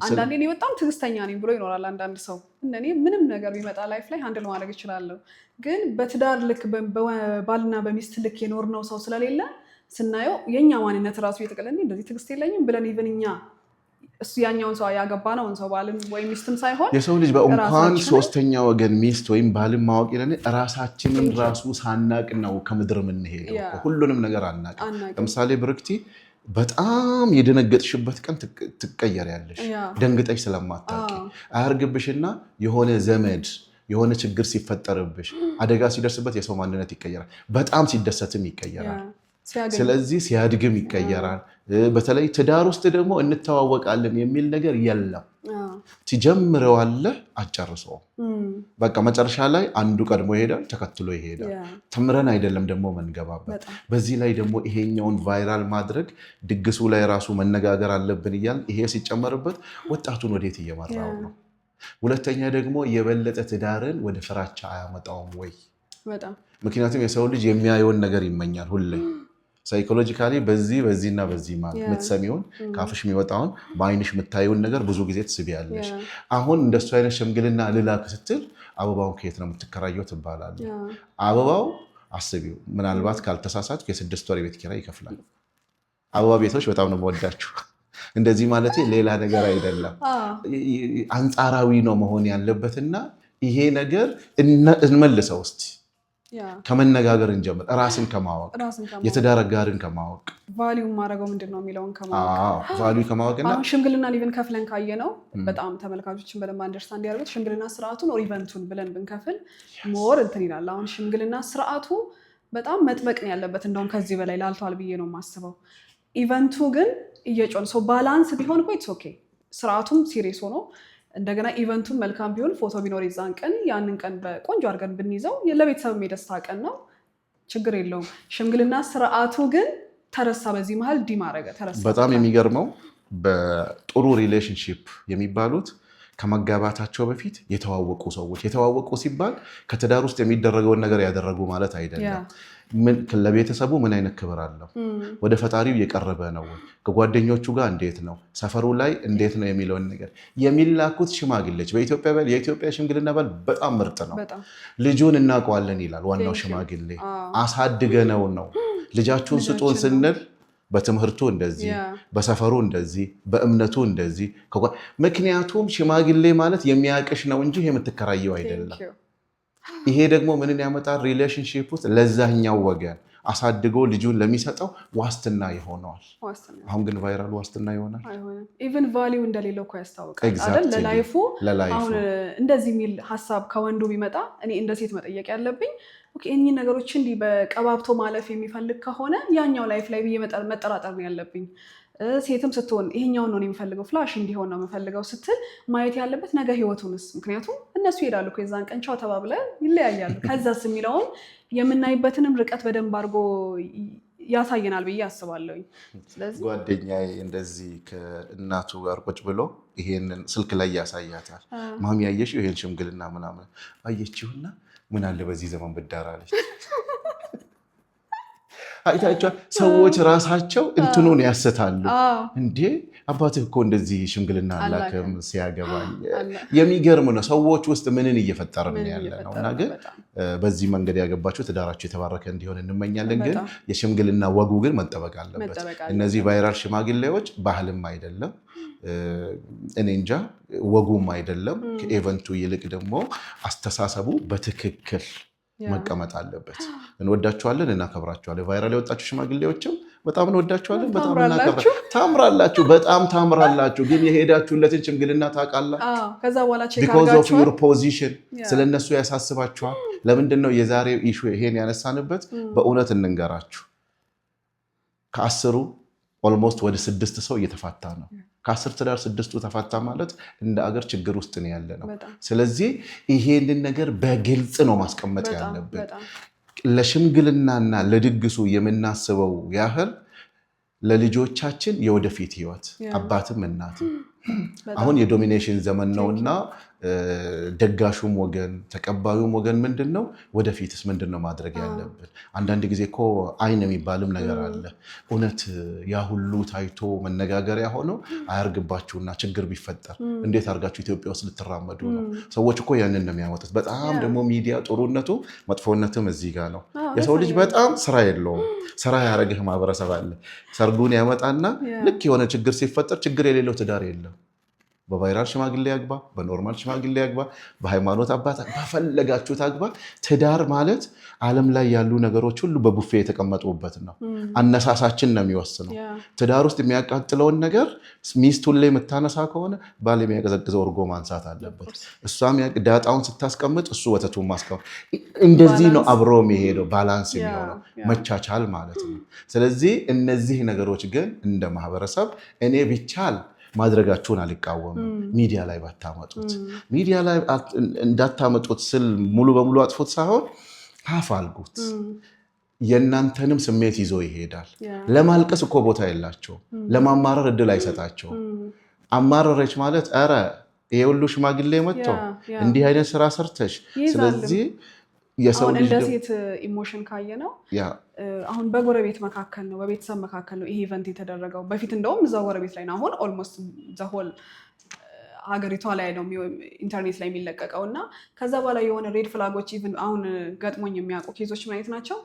አንዳንዴ እኔ በጣም ትዕግስተኛ ነኝ ብሎ ይኖራል አንዳንድ ሰው። እኔ ምንም ነገር ቢመጣ ላይፍ ላይ ሃንድል ማድረግ እችላለሁ። ግን በትዳር ልክ ባልና በሚስት ልክ የኖርነው ሰው ስለሌለ ስናየው የኛ ማንነት ራሱ እየተቀለለ እንደዚህ ትዕግስት የለኝም ብለን ኢቭን እኛ እሱ ያኛውን ሰው ያገባነውን ሰው ባልን ወይም ሚስትም ሳይሆን የሰው ልጅ በእንኳን ሶስተኛ ወገን ሚስት ወይም ባልን ማወቅ ይለን ራሳችንን ራሱ ሳናቅ ነው ከምድር የምንሄደው። ሁሉንም ነገር አናቅ። ለምሳሌ ብርክቲ በጣም የደነገጥሽበት ቀን ትቀየሪያለሽ፣ ደንግጠሽ ስለማታውቂ። አያርግብሽና የሆነ ዘመድ የሆነ ችግር ሲፈጠርብሽ አደጋ ሲደርስበት የሰው ማንነት ይቀየራል። በጣም ሲደሰትም ይቀየራል። ስለዚህ ሲያድግም ይቀየራል። በተለይ ትዳር ውስጥ ደግሞ እንተዋወቃለን የሚል ነገር የለም። ትጀምረዋለህ አጨርሰው በቃ መጨረሻ ላይ አንዱ ቀድሞ ይሄዳል፣ ተከትሎ ይሄዳል። ተምረን አይደለም ደግሞ መንገባበት። በዚህ ላይ ደግሞ ይሄኛውን ቫይራል ማድረግ ድግሱ ላይ ራሱ መነጋገር አለብን እያል ይሄ ሲጨመርበት ወጣቱን ወዴት እየመራው ነው? ሁለተኛ ደግሞ የበለጠ ትዳርን ወደ ፍራቻ አያመጣውም ወይ? ምክንያቱም የሰው ልጅ የሚያየውን ነገር ይመኛል ሁሌ ሳይኮሎጂካሊ በዚህና በዚህ ማለት የምትሰሚውን ካፍሽ የሚወጣውን በአይንሽ የምታየውን ነገር ብዙ ጊዜ ትስቢያለሽ። አሁን እንደሱ አይነት ሽምግልና ልላክ ስትል አበባውን ከየት ነው የምትከራየው ትባላለች። አበባው አስቢው፣ ምናልባት ካልተሳሳት የ6 ወር የቤት ኪራይ ይከፍላል። አበባ ቤቶች በጣም ነው የምወዳችሁ። እንደዚህ ማለት ሌላ ነገር አይደለም፣ አንጻራዊ ነው መሆን ያለበትና ይሄ ነገር እንመልሰው እስቲ ከመነጋገር እንጀምር። ራስን ከማወቅ የትዳር አጋርን ከማወቅ ቫልዩ ማድረገው ምንድነው የሚለውን ከማወቅ ቫልዩ ከማወቅና ሽምግልና ሊቨን ከፍለን ካየ ነው በጣም ተመልካቾችን በደንብ አንደርስታንድ ያደርጉት። ሽምግልና ስርዓቱን ኦር ኢቨንቱን ብለን ብንከፍል ሞር እንትን ይላል። አሁን ሽምግልና ስርዓቱ በጣም መጥበቅ ነው ያለበት፣ እንደውም ከዚህ በላይ ላልቷል ብዬ ነው የማስበው። ኢቨንቱ ግን እየጮን ሰው ባላንስ ቢሆን እኮ ኢትስ ኦኬ። ስርዓቱም ሲሪየስ ሆኖ እንደገና ኢቨንቱን መልካም ቢሆን ፎቶ ቢኖር ይዛን ቀን ያንን ቀን በቆንጆ አድርገን ብንይዘው ለቤተሰብ የደስታ ቀን ነው፣ ችግር የለውም። ሽምግልና ስርዓቱ ግን ተረሳ፣ በዚህ መሀል ዲማረገ ተረሳ። በጣም የሚገርመው በጥሩ ሪሌሽንሺፕ የሚባሉት ከመጋባታቸው በፊት የተዋወቁ ሰዎች። የተዋወቁ ሲባል ከትዳር ውስጥ የሚደረገውን ነገር ያደረጉ ማለት አይደለም። ለቤተሰቡ ምን አይነት ክብር አለው? ወደ ፈጣሪው የቀረበ ነው? ከጓደኞቹ ጋር እንዴት ነው? ሰፈሩ ላይ እንዴት ነው የሚለውን ነገር የሚላኩት ሽማግሌዎች። የኢትዮጵያ ሽምግልና ባል በጣም ምርጥ ነው። ልጁን እናውቀዋለን ይላል ዋናው ሽማግሌ። አሳድገነው ነው ልጃችሁን ስጡን ስንል በትምህርቱ እንደዚህ፣ በሰፈሩ እንደዚህ፣ በእምነቱ እንደዚህ። ምክንያቱም ሽማግሌ ማለት የሚያቅሽ ነው እንጂ የምትከራየው አይደለም። ይሄ ደግሞ ምንን ያመጣል? ሪሌሽንሺፕ ውስጥ ለዛኛው ወገን አሳድጎ ልጁን ለሚሰጠው ዋስትና ይሆነዋል። አሁን ግን ቫይራል ዋስትና ይሆናል። ኢቨን ቫሊዩ እንደሌለው እኮ ያስታውቃል አይደል? ለላይፉ አሁን እንደዚህ የሚል ሀሳብ ከወንዱ ቢመጣ እኔ እንደ ሴት መጠየቅ ያለብኝ እኚህ ነገሮች እንዲህ በቀባብቶ ማለፍ የሚፈልግ ከሆነ ያኛው ላይፍ ላይ ብዬ መጠራጠር ነው ያለብኝ። ሴትም ስትሆን ይሄኛውን ነው የምፈልገው ፍላሽ እንዲሆን ነው የምፈልገው ስትል ማየት ያለበት ነገ ህይወቱንስ። ምክንያቱም እነሱ ይሄዳሉ እኮ የዛን ቀን ቻው ተባብለ ይለያያሉ። ከዛስ የሚለውን የምናይበትንም ርቀት በደንብ አድርጎ ያሳየናል ብዬ አስባለሁኝ። ስለዚህ ጓደኛዬ እንደዚህ ከእናቱ ጋር ቁጭ ብሎ ይሄንን ስልክ ላይ ያሳያታል። ማሚ ያየሽው ይሄን ሽምግልና ምናምን አየችውና ምን አለ በዚህ ዘመን ብዳራለች። አይታችኋል? ሰዎች ራሳቸው እንትኑን ያስታሉ። እንዴ አባትህ እኮ እንደዚህ ሽምግልና አላከም ሲያገባኝ። የሚገርም ነው። ሰዎች ውስጥ ምንን እየፈጠርን ያለ ነው። እና ግን በዚህ መንገድ ያገባችሁ ትዳራችሁ የተባረከ እንዲሆን እንመኛለን። ግን የሽምግልና ወጉ ግን መጠበቅ አለበት። እነዚህ ቫይራል ሽማግሌዎች ባህልም አይደለም፣ እኔ እንጃ ወጉም አይደለም። ከኤቨንቱ ይልቅ ደግሞ አስተሳሰቡ በትክክል መቀመጥ አለበት። እንወዳችኋለን፣ እናከብራችኋለን። ቫይራል የወጣችሁ ሽማግሌዎችም በጣም እንወዳችኋለን፣ በጣም እናከብራችሁ። ታምራላችሁ፣ በጣም ታምራላችሁ። ግን የሄዳችሁለትን ሽምግልና ታውቃላችሁ። ከዛ በኋላ because of your position ስለነሱ ያሳስባችኋል። ለምንድን ነው የዛሬው ኢሹ ይሄን ያነሳንበት? በእውነት እንንገራችሁ፣ ከ10 ኦልሞስት ወደ 6 ሰው እየተፋታ ነው። ከ10 ትዳር 6ቱ ተፋታ ማለት እንደ አገር ችግር ውስጥ ነው ያለ ነው። ስለዚህ ይሄንን ነገር በግልጽ ነው ማስቀመጥ ያለብን። ለሽምግልናና ለድግሱ የምናስበው ያህል ለልጆቻችን የወደፊት ህይወት አባትም እናትም። አሁን የዶሚኔሽን ዘመን ነውና ደጋሹም ወገን ተቀባዩም ወገን ምንድነው ወደፊትስ ምንድነው ማድረግ ያለብን? አንዳንድ ጊዜ እኮ አይን የሚባልም ነገር አለ። እውነት ያ ሁሉ ታይቶ መነጋገሪያ ሆኖ አያርግባችሁና ችግር ቢፈጠር እንዴት አድርጋችሁ ኢትዮጵያ ውስጥ ልትራመዱ ነው? ሰዎች እኮ ያንን ነው የሚያወጡት። በጣም ደግሞ ሚዲያ ጥሩነቱ መጥፎነትም እዚህ ጋር ነው። የሰው ልጅ በጣም ስራ የለውም። ስራ ያረግህ ማህበረሰብ አለ። ሰርጉን ያመጣና ልክ የሆነ ችግር ሲፈጠር ችግር የሌለው ትዳር የለም። በቫይራል ሽማግሌ ያግባ፣ በኖርማል ሽማግሌ ያግባ፣ በሃይማኖት አባት በፈለጋችሁት አግባ። ትዳር ማለት ዓለም ላይ ያሉ ነገሮች ሁሉ በቡፌ የተቀመጡበት ነው። አነሳሳችን ነው የሚወስነው። ትዳር ውስጥ የሚያቃጥለውን ነገር ሚስት ሁሌ የምታነሳ ከሆነ ባል የሚያቀዘቅዘው እርጎ ማንሳት አለበት። እሷም ዳጣውን ስታስቀምጥ እሱ ወተቱን ማስቀምጥ። እንደዚህ ነው አብሮ የሚሄደው ባላንስ የሚሆነው መቻቻል ማለት ነው። ስለዚህ እነዚህ ነገሮች ግን እንደ ማህበረሰብ እኔ ቢቻል ማድረጋችሁን አልቃወምም። ሚዲያ ላይ ባታመጡት፣ ሚዲያ ላይ እንዳታመጡት ስል ሙሉ በሙሉ አጥፉት ሳይሆን ሀፍ አልጉት። የእናንተንም ስሜት ይዞ ይሄዳል። ለማልቀስ እኮ ቦታ የላቸውም። ለማማረር እድል አይሰጣቸውም። አማረረች ማለት ኧረ ይሄ ሁሉ ሽማግሌ መጥቶ እንዲህ አይነት ስራ ሰርተሽ ስለዚህ አሁን እንደ ሴት ኢሞሽን ካየ ነው አሁን በጎረቤት መካከል ነው በቤተሰብ መካከል ነው ይሄ ኢቨንት የተደረገው። በፊት እንደውም እዛው ጎረቤት ላይ ነው። አሁን ኦልሞስት ዘሆል ሀገሪቷ ላይ ነው ኢንተርኔት ላይ የሚለቀቀው እና ከዛ በኋላ የሆነ ሬድ ፍላጎች ኢቭን አሁን ገጥሞኝ የሚያውቁ ኬዞች ምን አይነት ናቸው?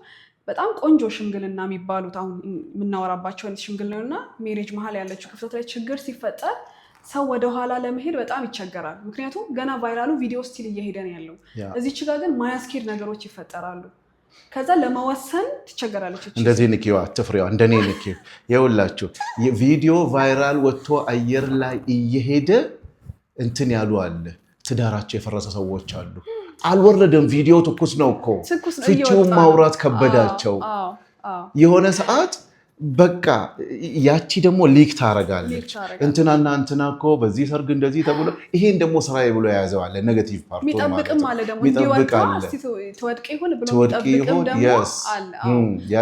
በጣም ቆንጆ ሽምግልና የሚባሉት አሁን የምናወራባቸው አይነት ሽምግልና ሜሬጅ መሀል ያለችው ክፍተት ላይ ችግር ሲፈጠር ሰው ወደ ኋላ ለመሄድ በጣም ይቸገራል። ምክንያቱም ገና ቫይራሉ ቪዲዮ ስቲል እየሄደ ነው ያለው። እዚች ጋር ግን ማያስኬድ ነገሮች ይፈጠራሉ። ከዛ ለመወሰን ትቸገራለች። እንደዚህ ንኪዋ አትፍሬዋ እንደኔ ንኪ ይኸውላችሁ ቪዲዮ ቫይራል ወጥቶ አየር ላይ እየሄደ እንትን ያሉ አለ ትዳራቸው የፈረሰ ሰዎች አሉ። አልወረደም ቪዲዮ ትኩስ ነው እኮ ፍቺውን ማውራት ከበዳቸው የሆነ ሰዓት በቃ ያቺ ደግሞ ሊክ ታረጋለች። እንትናና እንትና እኮ በዚህ ሰርግ እንደዚህ ተብሎ ይሄን ደግሞ ስራዬ ብሎ የያዘው አለ ኔጌቲቭ ፓርቱ ማለት ነው። የሚጠብቅም አለ ደግሞ እንዲወጣ ትወድቅ ይሁን ብሎ የሚጠብቅም ደግሞ አለ።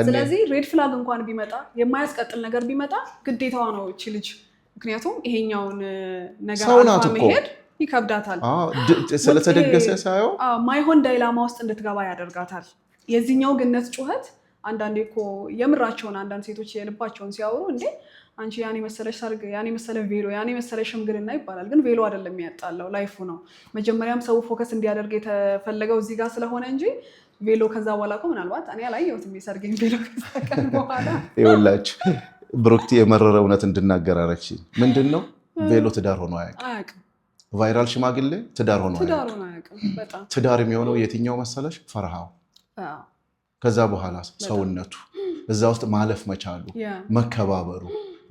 ስለዚህ ሬድ ፍላግ እንኳን ቢመጣ የማያስቀጥል ነገር ቢመጣ ግዴታዋ ነው እቺ ልጅ። ምክንያቱም ይሄኛውን ነገር አልፋ መሄድ ይከብዳታል። ስለተደገሰ ሳይሆን ማይሆን ዳይላማ ውስጥ እንድትገባ ያደርጋታል። የዚህኛው ግነት ጩኸት አንዳንዴ እኮ የምራቸውን አንዳንድ ሴቶች የልባቸውን ሲያወሩ እንዴ አንቺ ያኔ መሰለሽ ሰርግ ያኔ መሰለ ቬሎ ያኔ መሰለ ሽምግልና ይባላል። ግን ቬሎ አይደለም የሚያጣለው ላይፉ ነው። መጀመሪያም ሰው ፎከስ እንዲያደርግ የተፈለገው እዚህ ጋር ስለሆነ እንጂ ቬሎ ከዛ በኋላ እኮ ምናልባት እኔ አላየሁትም የሰርግን ቬሎ ከሰቀል በኋላ ይኸውላችሁ ብሩክቲ የመረረ እውነት እንድናገር አደረግሽኝ። ምንድነው ቬሎ ትዳር ሆኖ አያውቅም። ቫይራል ሽማግሌ ትዳር ሆኖ አያውቅም። በጣም ትዳር የሚሆነው የትኛው መሰለሽ? ፈርሃው ከዛ በኋላ ሰውነቱ እዛ ውስጥ ማለፍ መቻሉ መከባበሩ።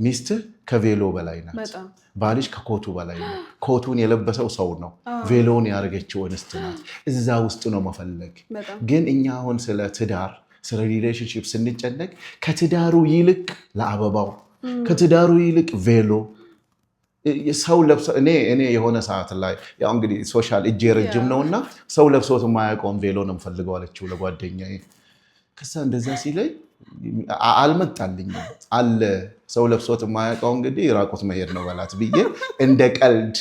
ሚስትህ ከቬሎ በላይ ናት። ባልሽ ከኮቱ በላይ ነው። ኮቱን የለበሰው ሰው ነው። ቬሎውን ያደረገችው እንስት ናት። እዛ ውስጥ ነው መፈለግ። ግን እኛ አሁን ስለ ትዳር ስለ ሪሌሽንሺፕ ስንጨነቅ ከትዳሩ ይልቅ ለአበባው ከትዳሩ ይልቅ ቬሎ ሰው ለብሶ እኔ የሆነ ሰዓት ላይ ያው እንግዲህ ሶሻል እጄ ረጅም ነውና ሰው ለብሶት የማያውቀውን ቬሎ ነው የምፈልገው አለችው ለጓደኛዬ። ከዛ እንደዛ ሲለኝ አልመጣልኝም አለ ሰው ለብሶት የማያውቀው እንግዲህ ራቁት መሄድ ነው በላት ብዬ እንደ ቀልድ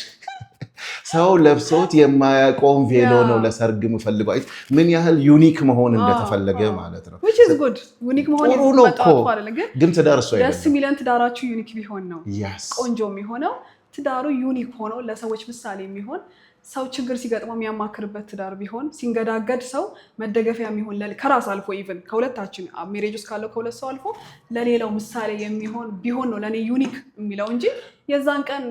ሰው ለብሶት የማያውቀውን ቬሎ ነው ለሰርግ የምፈልገው። ምን ያህል ዩኒክ መሆን እንደተፈለገ ማለት ነው። which is good ዩኒክ መሆን ግን ትዳር እሱ አይደለም። ደስ የሚለን ትዳራችሁ ዩኒክ ቢሆን ነው ቆንጆ የሚሆነው። ትዳሩ ዩኒክ ሆኖ ለሰዎች ምሳሌ የሚሆን ሰው ችግር ሲገጥመው የሚያማክርበት ትዳር ቢሆን ሲንገዳገድ ሰው መደገፊያ የሚሆን ከራስ አልፎ ኢቭን ከሁለታችን ሜሬጅ ውስጥ ካለው ከሁለት ሰው አልፎ ለሌላው ምሳሌ የሚሆን ቢሆን ነው ለእኔ ዩኒክ የሚለው እንጂ የዛን ቀን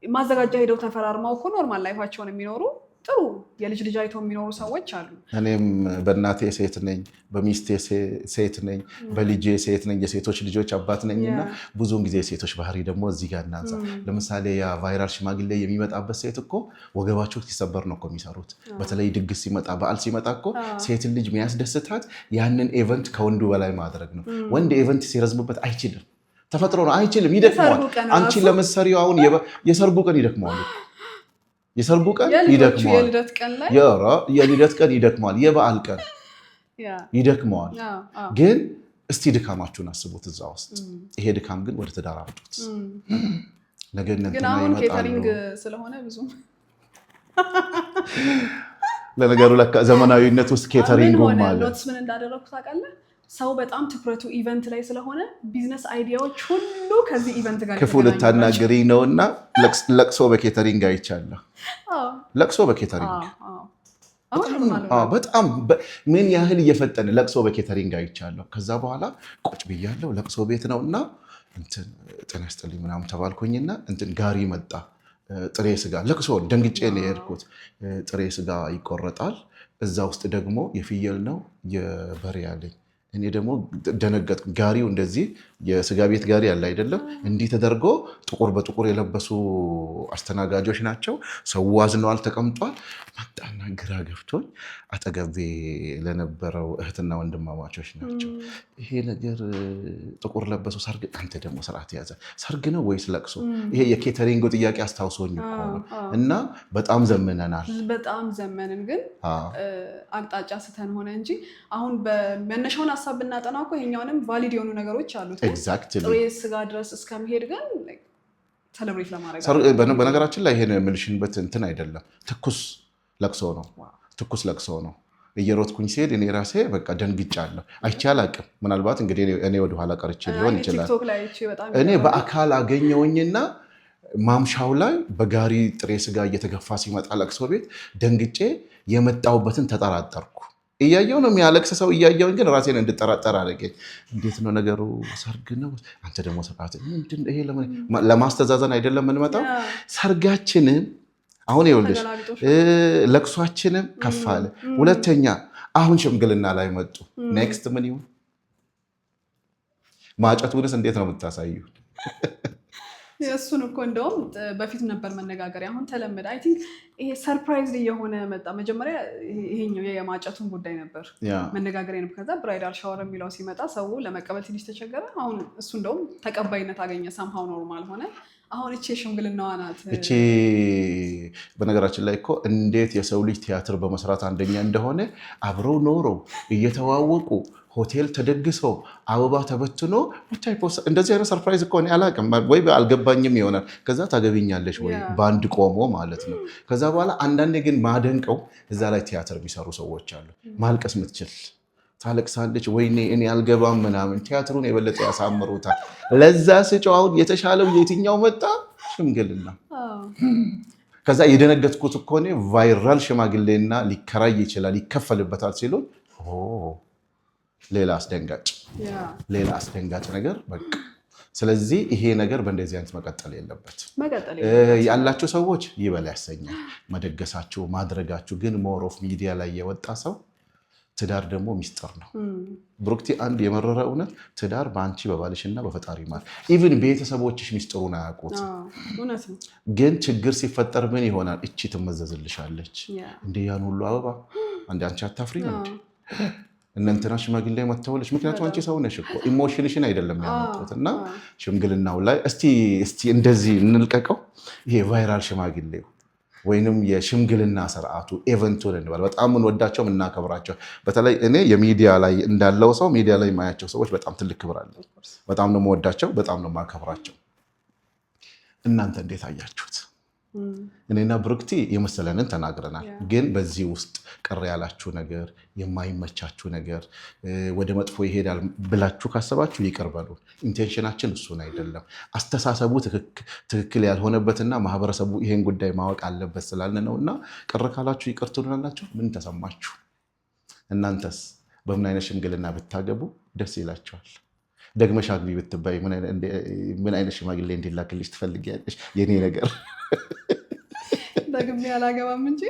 ማዘጋጃ ሄደው ተፈራርመው እኮ ኖርማል ላይፋቸውን የሚኖሩ ጥሩ የልጅ ልጅ አይተው የሚኖሩ ሰዎች አሉ። እኔም በእናቴ ሴት ነኝ፣ በሚስቴ ሴት ነኝ፣ በልጄ ሴት ነኝ፣ የሴቶች ልጆች አባት ነኝና ብዙውን ጊዜ የሴቶች ባህሪ ደግሞ እዚህ ጋር እናንሳ። ለምሳሌ ያ ቫይራል ሽማግሌ የሚመጣበት ሴት እኮ ወገባቸው ሲሰበር ነው እኮ የሚሰሩት። በተለይ ድግስ ሲመጣ በዓል ሲመጣ እኮ ሴትን ልጅ የሚያስደስታት ያንን ኢቨንት ከወንዱ በላይ ማድረግ ነው። ወንድ ኢቨንት ሲረዝምበት አይችልም፣ ተፈጥሮ ነው፣ አይችልም፣ ይደክመዋል። አንቺ ለምሳሌው አሁን የሰርጉ ቀን ይደክመዋል። የሰርጉ ቀን ይደክመዋል፣ የልደት ቀን ይደክመዋል፣ የበዓል ቀን ይደክመዋል። ግን እስቲ ድካማችሁን አስቡት እዛ ውስጥ። ይሄ ድካም ግን ወደ ትዳር አምጡት። ነገ ግን አሁን ኬተሪንግ ስለሆነ ብዙ ለነገሩ ለካ ዘመናዊነት ውስጥ ኬተሪንግም አለ። ኖትስ ምን እንዳደረኩ ታውቃለህ? ሰው በጣም ትኩረቱ ኢቨንት ላይ ስለሆነ ቢዝነስ አይዲያዎች ሁሉ ከዚህ ኢቨንት ጋር ክፉ ልታናገሪ ነውና ለቅሶ በኬተሪንግ አይቻለሁ። ለቅሶ በኬተሪንግ በጣም ምን ያህል እየፈጠነ ለቅሶ በኬተሪንግ አይቻለሁ። ከዛ በኋላ ቁጭ ብያለሁ። ለቅሶ ቤት ነውና እንትን ጤና ይስጥልኝ ምናምን ተባልኩኝና እንትን ጋሪ መጣ። ጥሬ ስጋ ለቅሶ ደንግጬ ነው የሄድኩት። ጥሬ ስጋ ይቆረጣል። እዛ ውስጥ ደግሞ የፍየል ነው የበሬ ያለኝ። እኔ ደግሞ ደነገጥኩ። ጋሪው እንደዚህ የስጋ ቤት ጋሪ ያለ አይደለም፣ እንዲህ ተደርጎ ጥቁር በጥቁር የለበሱ አስተናጋጆች ናቸው። ሰው አዝነዋል፣ ተቀምጧል። መጣና ግራ ገብቶኝ አጠገቤ ለነበረው እህትና ወንድማማቾች ናቸው። ይሄ ነገር ጥቁር ለበሱ ሰርግ፣ አንተ ደግሞ ስርዓት ያዘ ሰርግ ነው ወይስ ለቅሶ? ይሄ የኬተሪንግ ጥያቄ አስታውሶኝ እኮ ነው። እና በጣም ዘመነናል። በጣም ዘመንን፣ ግን አቅጣጫ ስተን ሆነ እንጂ አሁን በመነሻውን ሀሳብ ብናጠና እኮ ይሄኛውንም ቫሊድ የሆኑ ነገሮች አሉት። ጥሬ ስጋ ድረስ እስከመሄድ ግን ሰለብሬት ለማድረግ በነገራችን ላይ ይሄን የምልሽንበት እንትን አይደለም። ትኩስ ለቅሶ ነው። ትኩስ ለቅሶ ነው። እየሮጥኩኝ ሲሄድ እኔ ራሴ በቃ ደንግጫለሁ። አይቼ አላቅም። ምናልባት እንግዲህ እኔ ወደኋላ ቀርቼ ሊሆን ይችላል። እኔ በአካል አገኘውኝና ማምሻው ላይ በጋሪ ጥሬ ስጋ እየተገፋ ሲመጣ ለቅሶ ቤት ደንግጬ የመጣሁበትን ተጠራጠርኩ። እያየው ነው የሚያለቅስ ሰው እያየውን፣ ግን ራሴን እንድጠራጠር አደረገኝ። እንዴት ነው ነገሩ? ሰርግ ነው? አንተ ደግሞ ስርዓት ምንድን ይሄ? ለማስተዛዘን አይደለም የምንመጣው። ሰርጋችንም አሁን ይኸውልሽ ለቅሷችንም ከፍ አለ። ሁለተኛ አሁን ሽምግልና ላይ መጡ። ኔክስት ምን ይሁን? ማጨቱንስ እንዴት ነው የምታሳዩ? እሱን እኮ እንደውም በፊት ነበር መነጋገሪያ፣ አሁን ተለመደ። አይ ቲንክ ይሄ ሰርፕራይዝ እየሆነ መጣ። መጀመሪያ ይሄኛው የማጨቱን ጉዳይ ነበር መነጋገሪያ ነበር። ከዛ ብራይዳል ሻወር የሚለው ሲመጣ ሰው ለመቀበል ትንሽ ተቸገረ። አሁን እሱ እንደውም ተቀባይነት አገኘ፣ ሰምሃው ኖርማል ሆነ። አሁን እቺ ሽምግልናዋ ናት። እቺ በነገራችን ላይ እኮ እንዴት የሰው ልጅ ቲያትር በመስራት አንደኛ እንደሆነ አብረው ኖረው እየተዋወቁ ሆቴል ተደግሰው አበባ ተበትኖ እንደዚህ አይነት ሰርፕራይዝ እኮ እኔ አላውቅም ወይ አልገባኝም ይሆናል። ከዛ ታገቢኛለሽ ወይ በአንድ ቆሞ ማለት ነው። ከዛ በኋላ አንዳንዴ ግን ማደንቀው እዛ ላይ ቲያትር የሚሰሩ ሰዎች አሉ። ማልቀስ ምትችል ታለቅሳለች፣ ወይኔ እኔ አልገባም ምናምን። ቲያትሩን የበለጠ ያሳምሩታል። ለዛ ስጨው አሁን የተሻለው የትኛው መጣ? ሽምግልና። ከዛ የደነገጥኩት እኮ እኔ ቫይራል ሽማግሌና ሊከራይ ይችላል ይከፈልበታል ሲሉኝ ሌላ አስደንጋጭ ነገር በቃ። ስለዚህ ይሄ ነገር በእንደዚህ አይነት መቀጠል የለበት። ያላችሁ ሰዎች ይበላ ያሰኛል መደገሳችሁ ማድረጋችሁ። ግን ሞር ኦፍ ሚዲያ ላይ የወጣ ሰው ትዳር ደግሞ ሚስጥር ነው። ብሩክቲ አንድ የመረረ እውነት ትዳር በአንቺ በባልሽና በፈጣሪ ማለት ኢቭን ቤተሰቦችሽ ሚስጥሩን አያውቁት። ግን ችግር ሲፈጠር ምን ይሆናል? እቺ ትመዘዝልሻለች እንደ ያን ሁሉ አበባ እንደ አንቺ አታፍሪ እንዴ እነንትና ሽማግሌ መተውልሽ። ምክንያቱም አንቺ ሰው ነሽ እኮ ኢሞሽንሽን አይደለም ያመጡት። እና ሽምግልናው ላይ እስቲ እንደዚህ እንልቀቀው። ይሄ ቫይራል ሽማግሌው ወይንም የሽምግልና ስርዓቱ ኤቨንቱን እንበል በጣም እንወዳቸው እናከብራቸው። በተለይ እኔ የሚዲያ ላይ እንዳለው ሰው ሚዲያ ላይ የማያቸው ሰዎች በጣም ትልቅ ክብር አለ። በጣም ነው የምወዳቸው፣ በጣም ነው የማከብራቸው። እናንተ እንዴት አያችሁት? እኔና ብሩክቲ የመሰለንን ተናግረናል። ግን በዚህ ውስጥ ቅር ያላችሁ ነገር፣ የማይመቻችሁ ነገር፣ ወደ መጥፎ ይሄዳል ብላችሁ ካሰባችሁ ይቅር በሉ። ኢንቴንሽናችን እሱን አይደለም። አስተሳሰቡ ትክክል ያልሆነበትና ማህበረሰቡ ይሄን ጉዳይ ማወቅ አለበት ስላልን ነው። እና ቅር ካላችሁ ይቅር ትሉናላችሁ። ምን ተሰማችሁ? እናንተስ በምን አይነት ሽምግልና ብታገቡ ደስ ይላችኋል? ደግመሽ አግቢ ብትባይ ምን አይነት ሽማግሌ እንዲላክልሽ ትፈልጊያለሽ? የኔ ነገር ደግሜ አላገባም እንጂ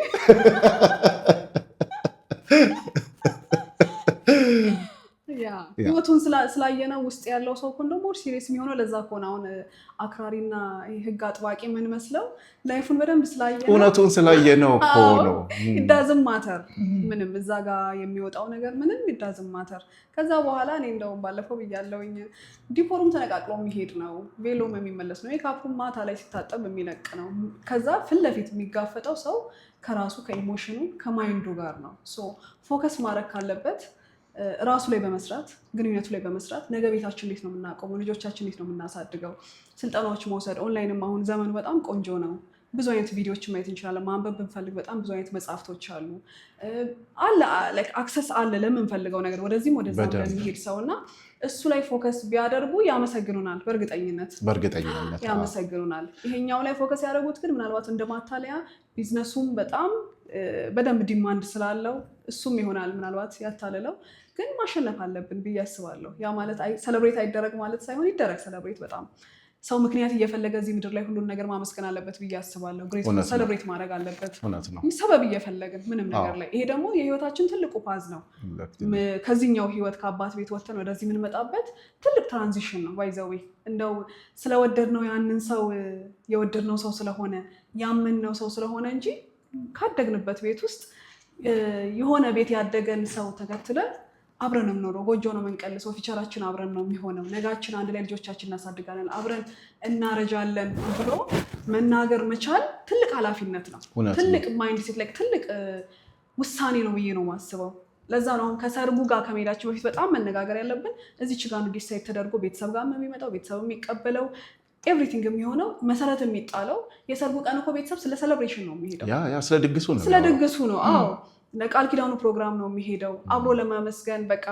ህይወቱን ስላየነው ውስጥ ያለው ሰው እኮ ደግሞ ሲሪየስ የሚሆነው ለዛ ከሆነ አሁን አክራሪና ህግ አጥባቂ የምንመስለው ላይፉን በደንብ ስላየነው እውነቱን ስላየነው እኮ ነው። ኢዳዝም ማተር ምንም እዛ ጋር የሚወጣው ነገር ምንም ኢዳዝም ማተር። ከዛ በኋላ እኔ እንደውም ባለፈው ብያለሁኝ ዲፖሩም ተነቃቅሎ የሚሄድ ነው፣ ቬሎም የሚመለስ ነው፣ ሜካፑም ማታ ላይ ሲታጠብ የሚለቅ ነው። ከዛ ፊት ለፊት የሚጋፈጠው ሰው ከራሱ ከኢሞሽኑ ከማይንዱ ጋር ነው። ፎከስ ማድረግ ካለበት ራሱ ላይ በመስራት ግንኙነቱ ላይ በመስራት ነገ ቤታችን እንዴት ነው የምናቆመው፣ ልጆቻችን እንዴት ነው የምናሳድገው፣ ስልጠናዎች መውሰድ። ኦንላይንም አሁን ዘመኑ በጣም ቆንጆ ነው። ብዙ አይነት ቪዲዮዎችን ማየት እንችላለን። ማንበብ ብንፈልግ በጣም ብዙ አይነት መጽሐፍቶች አሉ። አክሰስ አለ ለምንፈልገው ነገር ወደዚህም ወደዛ ለሚሄድ ሰው እና እሱ ላይ ፎከስ ቢያደርጉ ያመሰግኑናል። በእርግጠኝነት ያመሰግኑናል። ይሄኛው ላይ ፎከስ ያደረጉት ግን ምናልባት እንደማታለያ ቢዝነሱም በጣም በደንብ ዲማንድ ስላለው እሱም ይሆናል ምናልባት ያታለለው። ግን ማሸነፍ አለብን ብዬ አስባለሁ። ያ ማለት ሰለብሬት አይደረግ ማለት ሳይሆን ይደረግ ሰለብሬት። በጣም ሰው ምክንያት እየፈለገ እዚህ ምድር ላይ ሁሉን ነገር ማመስገን አለበት ብዬ አስባለሁ። ግሬት ሰለብሬት ማድረግ አለበት ሰበብ እየፈለግን ምንም ነገር ላይ። ይሄ ደግሞ የህይወታችን ትልቁ ፓዝ ነው። ከዚህኛው ህይወት ከአባት ቤት ወጥተን ወደዚህ የምንመጣበት ትልቅ ትራንዚሽን ነው። ባይዘዌ እንደው ስለወደድነው ያንን ሰው የወደድነው ሰው ስለሆነ ያመንነው ሰው ስለሆነ እንጂ ካደግንበት ቤት ውስጥ የሆነ ቤት ያደገን ሰው ተከትለን አብረን ነው የምኖረው። ጎጆ ነው የምንቀልሰው። ፊቸራችን አብረን ነው የሚሆነው። ነጋችን አንድ ላይ ልጆቻችን እናሳድጋለን፣ አብረን እናረጃለን ብሎ መናገር መቻል ትልቅ ኃላፊነት ነው። ትልቅ ማይንድ ሴት ላይ ትልቅ ውሳኔ ነው ብዬ ነው የማስበው። ለዛ ነው አሁን ከሰርጉ ጋር ከመሄዳችን በፊት በጣም መነጋገር ያለብን። እዚች ጋር ነው ዲሳይድ ተደርጎ ቤተሰብ ጋር የሚመጣው ቤተሰብ የሚቀበለው ኤቭሪቲንግ የሚሆነው መሰረት የሚጣለው። የሰርጉ ቀን እኮ ቤተሰብ ስለ ሴሌብሬሽን ነው የሚሄደው፣ ስለ ድግሱ ነው። አዎ ለቃል ኪዳኑ ፕሮግራም ነው የሚሄደው፣ አብሮ ለማመስገን በቃ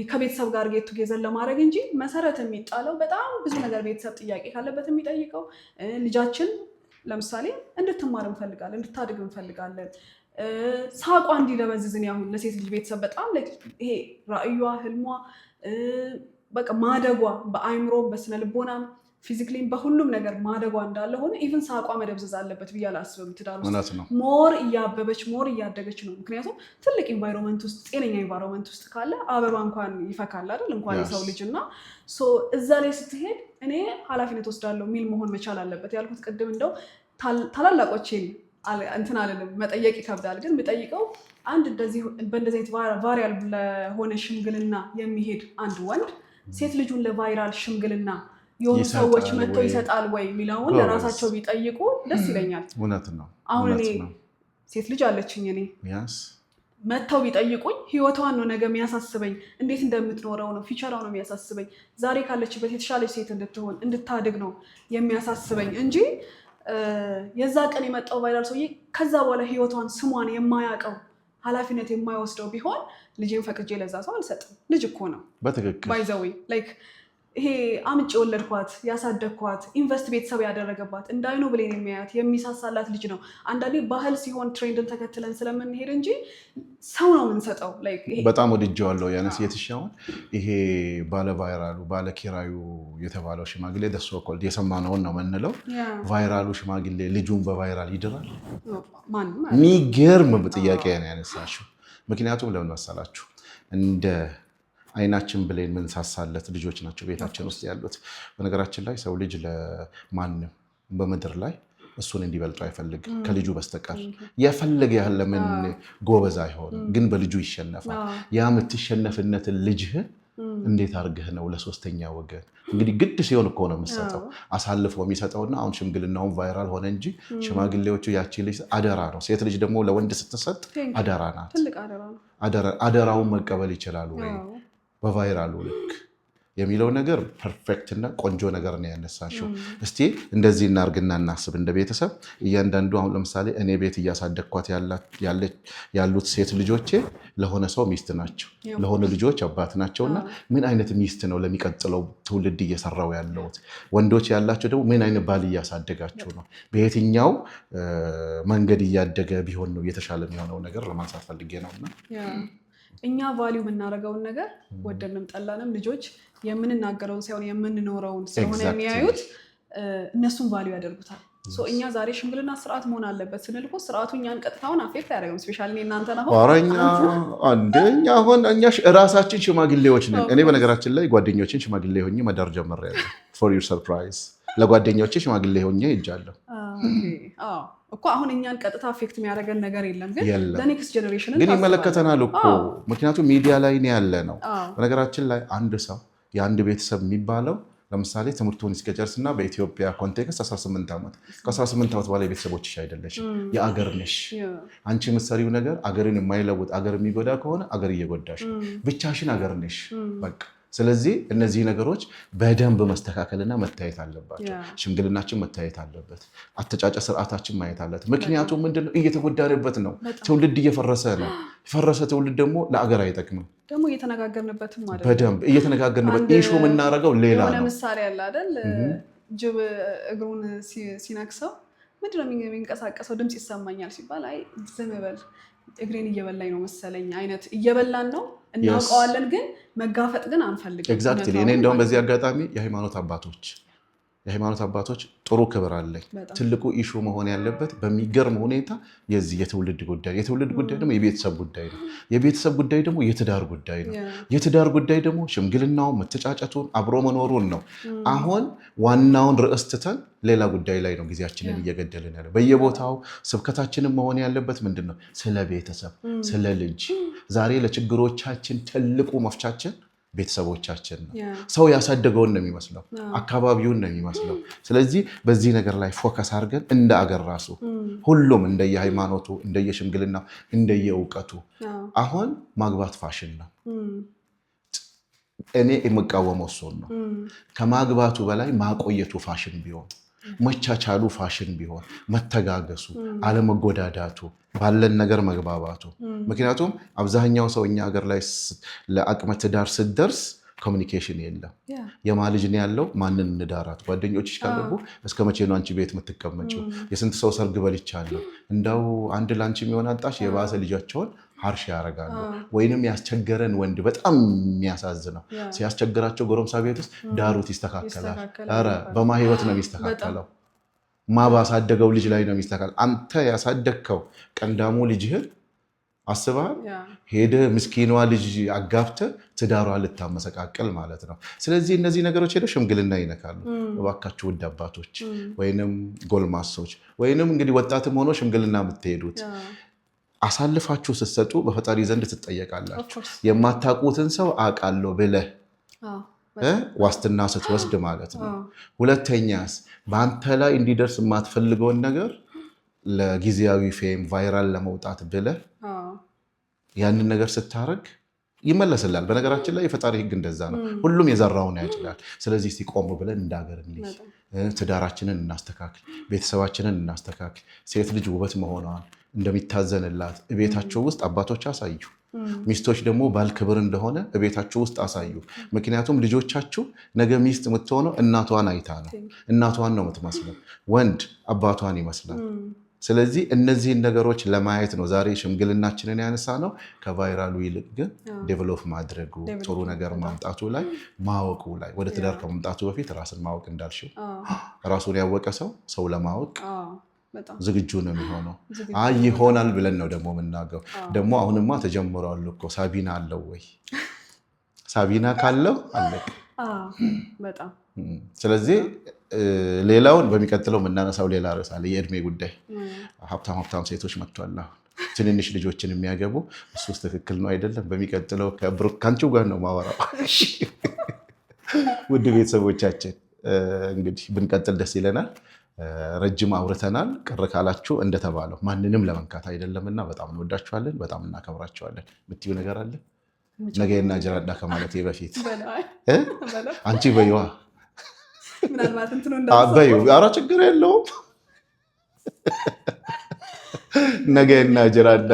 ከቤተሰብ ጋር ጌት ቱጌዘር ለማድረግ እንጂ መሰረት የሚጣለው በጣም ብዙ ነገር ቤተሰብ ጥያቄ ካለበት የሚጠይቀው። ልጃችን ለምሳሌ እንድትማር እንፈልጋለን፣ እንድታድግ እንፈልጋለን። ሳቋ እንዲደበዝዝን ያሁን ለሴት ልጅ ቤተሰብ በጣም ይሄ ራዕዩዋ፣ ህልሟ በቃ ማደጓ በአይምሮ በስነ ልቦናም ፊዚክሊም በሁሉም ነገር ማደጓ እንዳለ ሆነ ኢቭን ሳቋ መደብዘዝ አለበት ብዬ አላስብም። ትዳር ውስጥ ሞር እያበበች ሞር እያደገች ነው። ምክንያቱም ትልቅ ኢንቫይሮንመንት ውስጥ ጤነኛ ኢንቫይሮንመንት ውስጥ ካለ አበባ እንኳን ይፈካል አይደል? እንኳን የሰው ልጅ እና እዛ ላይ ስትሄድ እኔ ኃላፊነት ወስዳለሁ የሚል መሆን መቻል አለበት። ያልኩት ቅድም እንደው ታላላቆቼን እንትን አልልም፣ መጠየቅ ይከብዳል። ግን የምጠይቀው አንድ በእንደዚህ አይነት ቫይራል ለሆነ ሽምግልና የሚሄድ አንድ ወንድ ሴት ልጁን ለቫይራል ሽምግልና የሆኑ ሰዎች መጥተው ይሰጣል ወይ የሚለውን ለራሳቸው ቢጠይቁ ደስ ይለኛል። እውነት ነው። አሁን እኔ ሴት ልጅ አለችኝ። እኔ መጥተው ቢጠይቁኝ ህይወቷን ነው ነገ የሚያሳስበኝ፣ እንዴት እንደምትኖረው ነው ፊቸሯ ነው የሚያሳስበኝ፣ ዛሬ ካለችበት የተሻለች ሴት እንድትሆን እንድታድግ ነው የሚያሳስበኝ እንጂ የዛ ቀን የመጣው ቫይራል ሰውዬ ከዛ በኋላ ህይወቷን ስሟን የማያውቀው ኃላፊነት የማይወስደው ቢሆን ልጄን ፈቅጄ ለዛ ሰው አልሰጥም። ልጅ እኮ ነው በትክክል ባይዘዌ ላይክ ይሄ አምጭ የወለድኳት ያሳደግኳት ኢንቨስት ቤተሰብ ያደረገባት እንዳይኑ ብሌን የሚያያት የሚሳሳላት ልጅ ነው። አንዳንዴ ባህል ሲሆን ትሬንድን ተከትለን ስለምንሄድ እንጂ ሰው ነው የምንሰጠው። በጣም ወድጀዋለሁ ያነስ የትሻውን ይሄ ባለቫይራሉ ባለኪራዩ የተባለው ሽማግሌ ደሶ ኮልድ የሰማነውን ነው የምንለው። ቫይራሉ ሽማግሌ ልጁን በቫይራል ይድራል? የሚገርም ጥያቄ ነው ያነሳሽው። ምክንያቱም ለምን መሰላችሁ? እንደ አይናችን ብሌን ምንሳሳለት ልጆች ናቸው ቤታችን ውስጥ ያሉት። በነገራችን ላይ ሰው ልጅ ለማንም በምድር ላይ እሱን እንዲበልጡ አይፈልግም ከልጁ በስተቀር። የፈለገ ያህል ለምን ጎበዝ አይሆንም፣ ግን በልጁ ይሸነፋል። ያ የምትሸነፍነትን ልጅህን እንዴት አድርገህ ነው ለሶስተኛ ወገን እንግዲህ ግድ ሲሆን እኮ ነው የምትሰጠው አሳልፎ የሚሰጠውና አሁን ሽምግልናውን ቫይራል ሆነ እንጂ ሽማግሌዎቹ ያቺ ልጅ አደራ ነው። ሴት ልጅ ደግሞ ለወንድ ስትሰጥ አደራ ናት። አደራውን መቀበል ይችላሉ ወይ በቫይራሉ ልክ የሚለው ነገር ፐርፌክት እና ቆንጆ ነገር ነው ያነሳሽው። እስቲ እንደዚህ እናርግና እናስብ እንደ ቤተሰብ እያንዳንዱ። አሁን ለምሳሌ እኔ ቤት እያሳደግኳት ያሉት ሴት ልጆቼ ለሆነ ሰው ሚስት ናቸው፣ ለሆነ ልጆች አባት ናቸውና ምን አይነት ሚስት ነው ለሚቀጥለው ትውልድ እየሰራው ያለሁት? ወንዶች ያላቸው ደግሞ ምን አይነት ባል እያሳደጋችሁ ነው? በየትኛው መንገድ እያደገ ቢሆን ነው የተሻለ የሚሆነው ነገር ለማንሳት ፈልጌ ነውና እኛ ቫሊዩ የምናደርገውን ነገር ወደንም ጠላንም ልጆች የምንናገረውን ሳይሆን የምንኖረውን ስለሆነ የሚያዩት እነሱን ቫሊዩ ያደርጉታል። እኛ ዛሬ ሽምግልና ስርዓት መሆን አለበት ስንል እኮ ስርዓቱ እኛን ቀጥታውን አፌክት አያደርግም። ስፔሻሊ እናንተ እኛ ራሳችን ሽማግሌዎች ነን። እኔ በነገራችን ላይ ጓደኞችን ሽማግሌ ሆኜ መዳር ጀምሬያለሁ። ፎር ዩር ሰርፕራይዝ ለጓደኞቼ ሽማግሌ ሆኜ ሄጃለሁ እኮ። አሁን እኛን ቀጥታ አፌክት የሚያደርገን ነገር የለም፣ ግን ለኔክስት ጀነሬሽን ግን ይመለከተናል እኮ። ምክንያቱም ሚዲያ ላይ ያለ ነው። በነገራችን ላይ አንድ ሰው የአንድ ቤተሰብ የሚባለው ለምሳሌ ትምህርቱን እስከጨርስና በኢትዮጵያ ኮንቴክስት 18 ዓመት ከ18 ዓመት በኋላ የቤተሰቦችሽ አይደለሽም፣ የአገር ነሽ። አንቺ የምትሰሪው ነገር አገርን የማይለውጥ አገር የሚጎዳ ከሆነ አገር እየጎዳሽ፣ ብቻሽን አገር ነሽ። በቃ ስለዚህ እነዚህ ነገሮች በደንብ መስተካከልና መታየት አለባቸው። ሽምግልናችን መታየት አለበት። አተጫጨ ስርዓታችን ማየት አለበት። ምክንያቱም ምንድነው እየተጎዳንበት ነው። ትውልድ እየፈረሰ ነው። የፈረሰ ትውልድ ደግሞ ለአገር አይጠቅምም። ደግሞ እየተነጋገርንበትም አይደል? በደንብ እየተነጋገርንበት ኢሹ የምናደርገው ሌላ ነው። የሆነ ምሳሌ አለ አይደል? ጅብ እግሩን ሲነክሰው ምንድነው የሚንቀሳቀሰው? ድምፅ ይሰማኛል ሲባል አይ ዝም በል እግሬን እየበላኝ ነው መሰለኝ አይነት እየበላን ነው እናውቀዋለን፣ ግን መጋፈጥ ግን አንፈልግም። ኤግዛክትሊ። እኔ እንደውም በዚህ አጋጣሚ የሃይማኖት አባቶች ጥሩ ክብር አለኝ። ትልቁ ኢሹ መሆን ያለበት በሚገርም ሁኔታ የዚህ የትውልድ ጉዳይ ደግሞ የቤተሰብ ጉዳይ ነው። የቤተሰብ ጉዳይ ደግሞ የትዳር ጉዳይ ነው። የትዳር ጉዳይ ደግሞ ሽምግልናውን፣ መተጫጨቱን፣ አብሮ መኖሩን ነው። አሁን ዋናውን ርዕስ ትተን ሌላ ጉዳይ ላይ ነው ጊዜያችንን እየገደልን ያለ። በየቦታው ስብከታችንን መሆን ያለበት ምንድን ነው? ስለ ቤተሰብ፣ ስለ ልጅ። ዛሬ ለችግሮቻችን ትልቁ መፍቻችን ቤተሰቦቻችን ነው። ሰው ያሳደገውን ነው የሚመስለው፣ አካባቢውን ነው የሚመስለው። ስለዚህ በዚህ ነገር ላይ ፎከስ አድርገን እንደ አገር ራሱ ሁሉም እንደየሃይማኖቱ፣ እንደየሽምግልናው፣ እንደየእውቀቱ አሁን ማግባት ፋሽን ነው። እኔ የምቃወመው እሱን ነው። ከማግባቱ በላይ ማቆየቱ ፋሽን ቢሆን፣ መቻቻሉ ፋሽን ቢሆን፣ መተጋገሱ፣ አለመጎዳዳቱ፣ ባለን ነገር መግባባቱ። ምክንያቱም አብዛኛው ሰው እኛ ሀገር ላይ ለአቅመ ትዳር ስትደርስ ኮሚኒኬሽን የለም። የማልጅ ነው ያለው፣ ማንን እንዳራት፣ ጓደኞችሽ ካገቡ እስከ መቼ ነው አንቺ ቤት የምትቀመጪው? የስንት ሰው ሰርግ በልቻለሁ፣ እንደው አንድ ላንቺ የሚሆን አጣሽ። የባሰ ልጃቸውን ሀርሽ ያደርጋሉ። ወይንም ያስቸገረን ወንድ በጣም የሚያሳዝነው ሲያስቸግራቸው ጎረምሳ ቤት ውስጥ ዳሩት ይስተካከላል። ኧረ በማ ህይወት ነው የሚስተካከለው? ማ ባሳደገው ልጅ ላይ ነው የሚስተካከል። አንተ ያሳደግከው ቀንዳሙ ልጅህን አስበሃል? ሄደህ ምስኪኗ ልጅ አጋብተህ ትዳሯን ልታመሰቃቀል ማለት ነው። ስለዚህ እነዚህ ነገሮች ሄደው ሽምግልና ይነካሉ። እባካችሁ ውድ አባቶች ወይንም ጎልማሶች ወይንም እንግዲህ ወጣትም ሆኖ ሽምግልና የምትሄዱት አሳልፋችሁ ስትሰጡ በፈጣሪ ዘንድ ትጠየቃላችሁ። የማታውቁትን ሰው አውቃለሁ ብለህ ዋስትና ስትወስድ ማለት ነው። ሁለተኛስ በአንተ ላይ እንዲደርስ የማትፈልገውን ነገር ለጊዜያዊ ፌም ቫይራል ለመውጣት ብለህ ያንን ነገር ስታረግ ይመለስላል። በነገራችን ላይ የፈጣሪ ሕግ እንደዛ ነው። ሁሉም የዘራውን ያጭዳል። ስለዚህ እስቲ ቆም ብለን እንዳገር እንልይ፣ ትዳራችንን እናስተካክል፣ ቤተሰባችንን እናስተካክል። ሴት ልጅ ውበት መሆኗን እንደሚታዘንላት እቤታቸው ውስጥ አባቶች አሳዩ። ሚስቶች ደግሞ ባል ክብር እንደሆነ እቤታቸው ውስጥ አሳዩ። ምክንያቱም ልጆቻችሁ ነገ ሚስት የምትሆነው እናቷን አይታ ነው። እናቷን ነው የምትመስለው። ወንድ አባቷን ይመስላል። ስለዚህ እነዚህን ነገሮች ለማየት ነው ዛሬ ሽምግልናችንን ያነሳ ነው። ከቫይራሉ ይልቅ ግን ዴቨሎፕ ማድረጉ፣ ጥሩ ነገር ማምጣቱ ላይ ማወቁ ላይ ወደ ትዳር ከመምጣቱ በፊት ራስን ማወቅ እንዳልሽው ራሱን ያወቀ ሰው ለማወቅ ዝግጁ ነው የሚሆነው። አይ ይሆናል ብለን ነው ደግሞ የምናገው። ደግሞ አሁንማ ተጀምሯል እኮ። ሳቢና አለው ወይ? ሳቢና ካለው አለቅ። ስለዚህ ሌላውን በሚቀጥለው የምናነሳው ሌላ ርዕስ አለ። የእድሜ ጉዳይ ሀብታም ሴቶች መጥቷል። አሁን ትንንሽ ልጆችን የሚያገቡ እሱስ ትክክል ነው አይደለም? በሚቀጥለው ከአንቺው ጋር ነው ማወራው። ውድ ቤተሰቦቻችን እንግዲህ ብንቀጥል ደስ ይለናል። ረጅም አውርተናል። ቅር ካላችሁ እንደተባለው ማንንም ለመንካት አይደለምና በጣም እንወዳችኋለን፣ በጣም እናከብራችኋለን። የምትይው ነገር አለ? ነገና ጅራዳ ከማለቴ በፊት አንቺ በይዋ ኧረ ችግር የለውም። ነገና ጅራዳ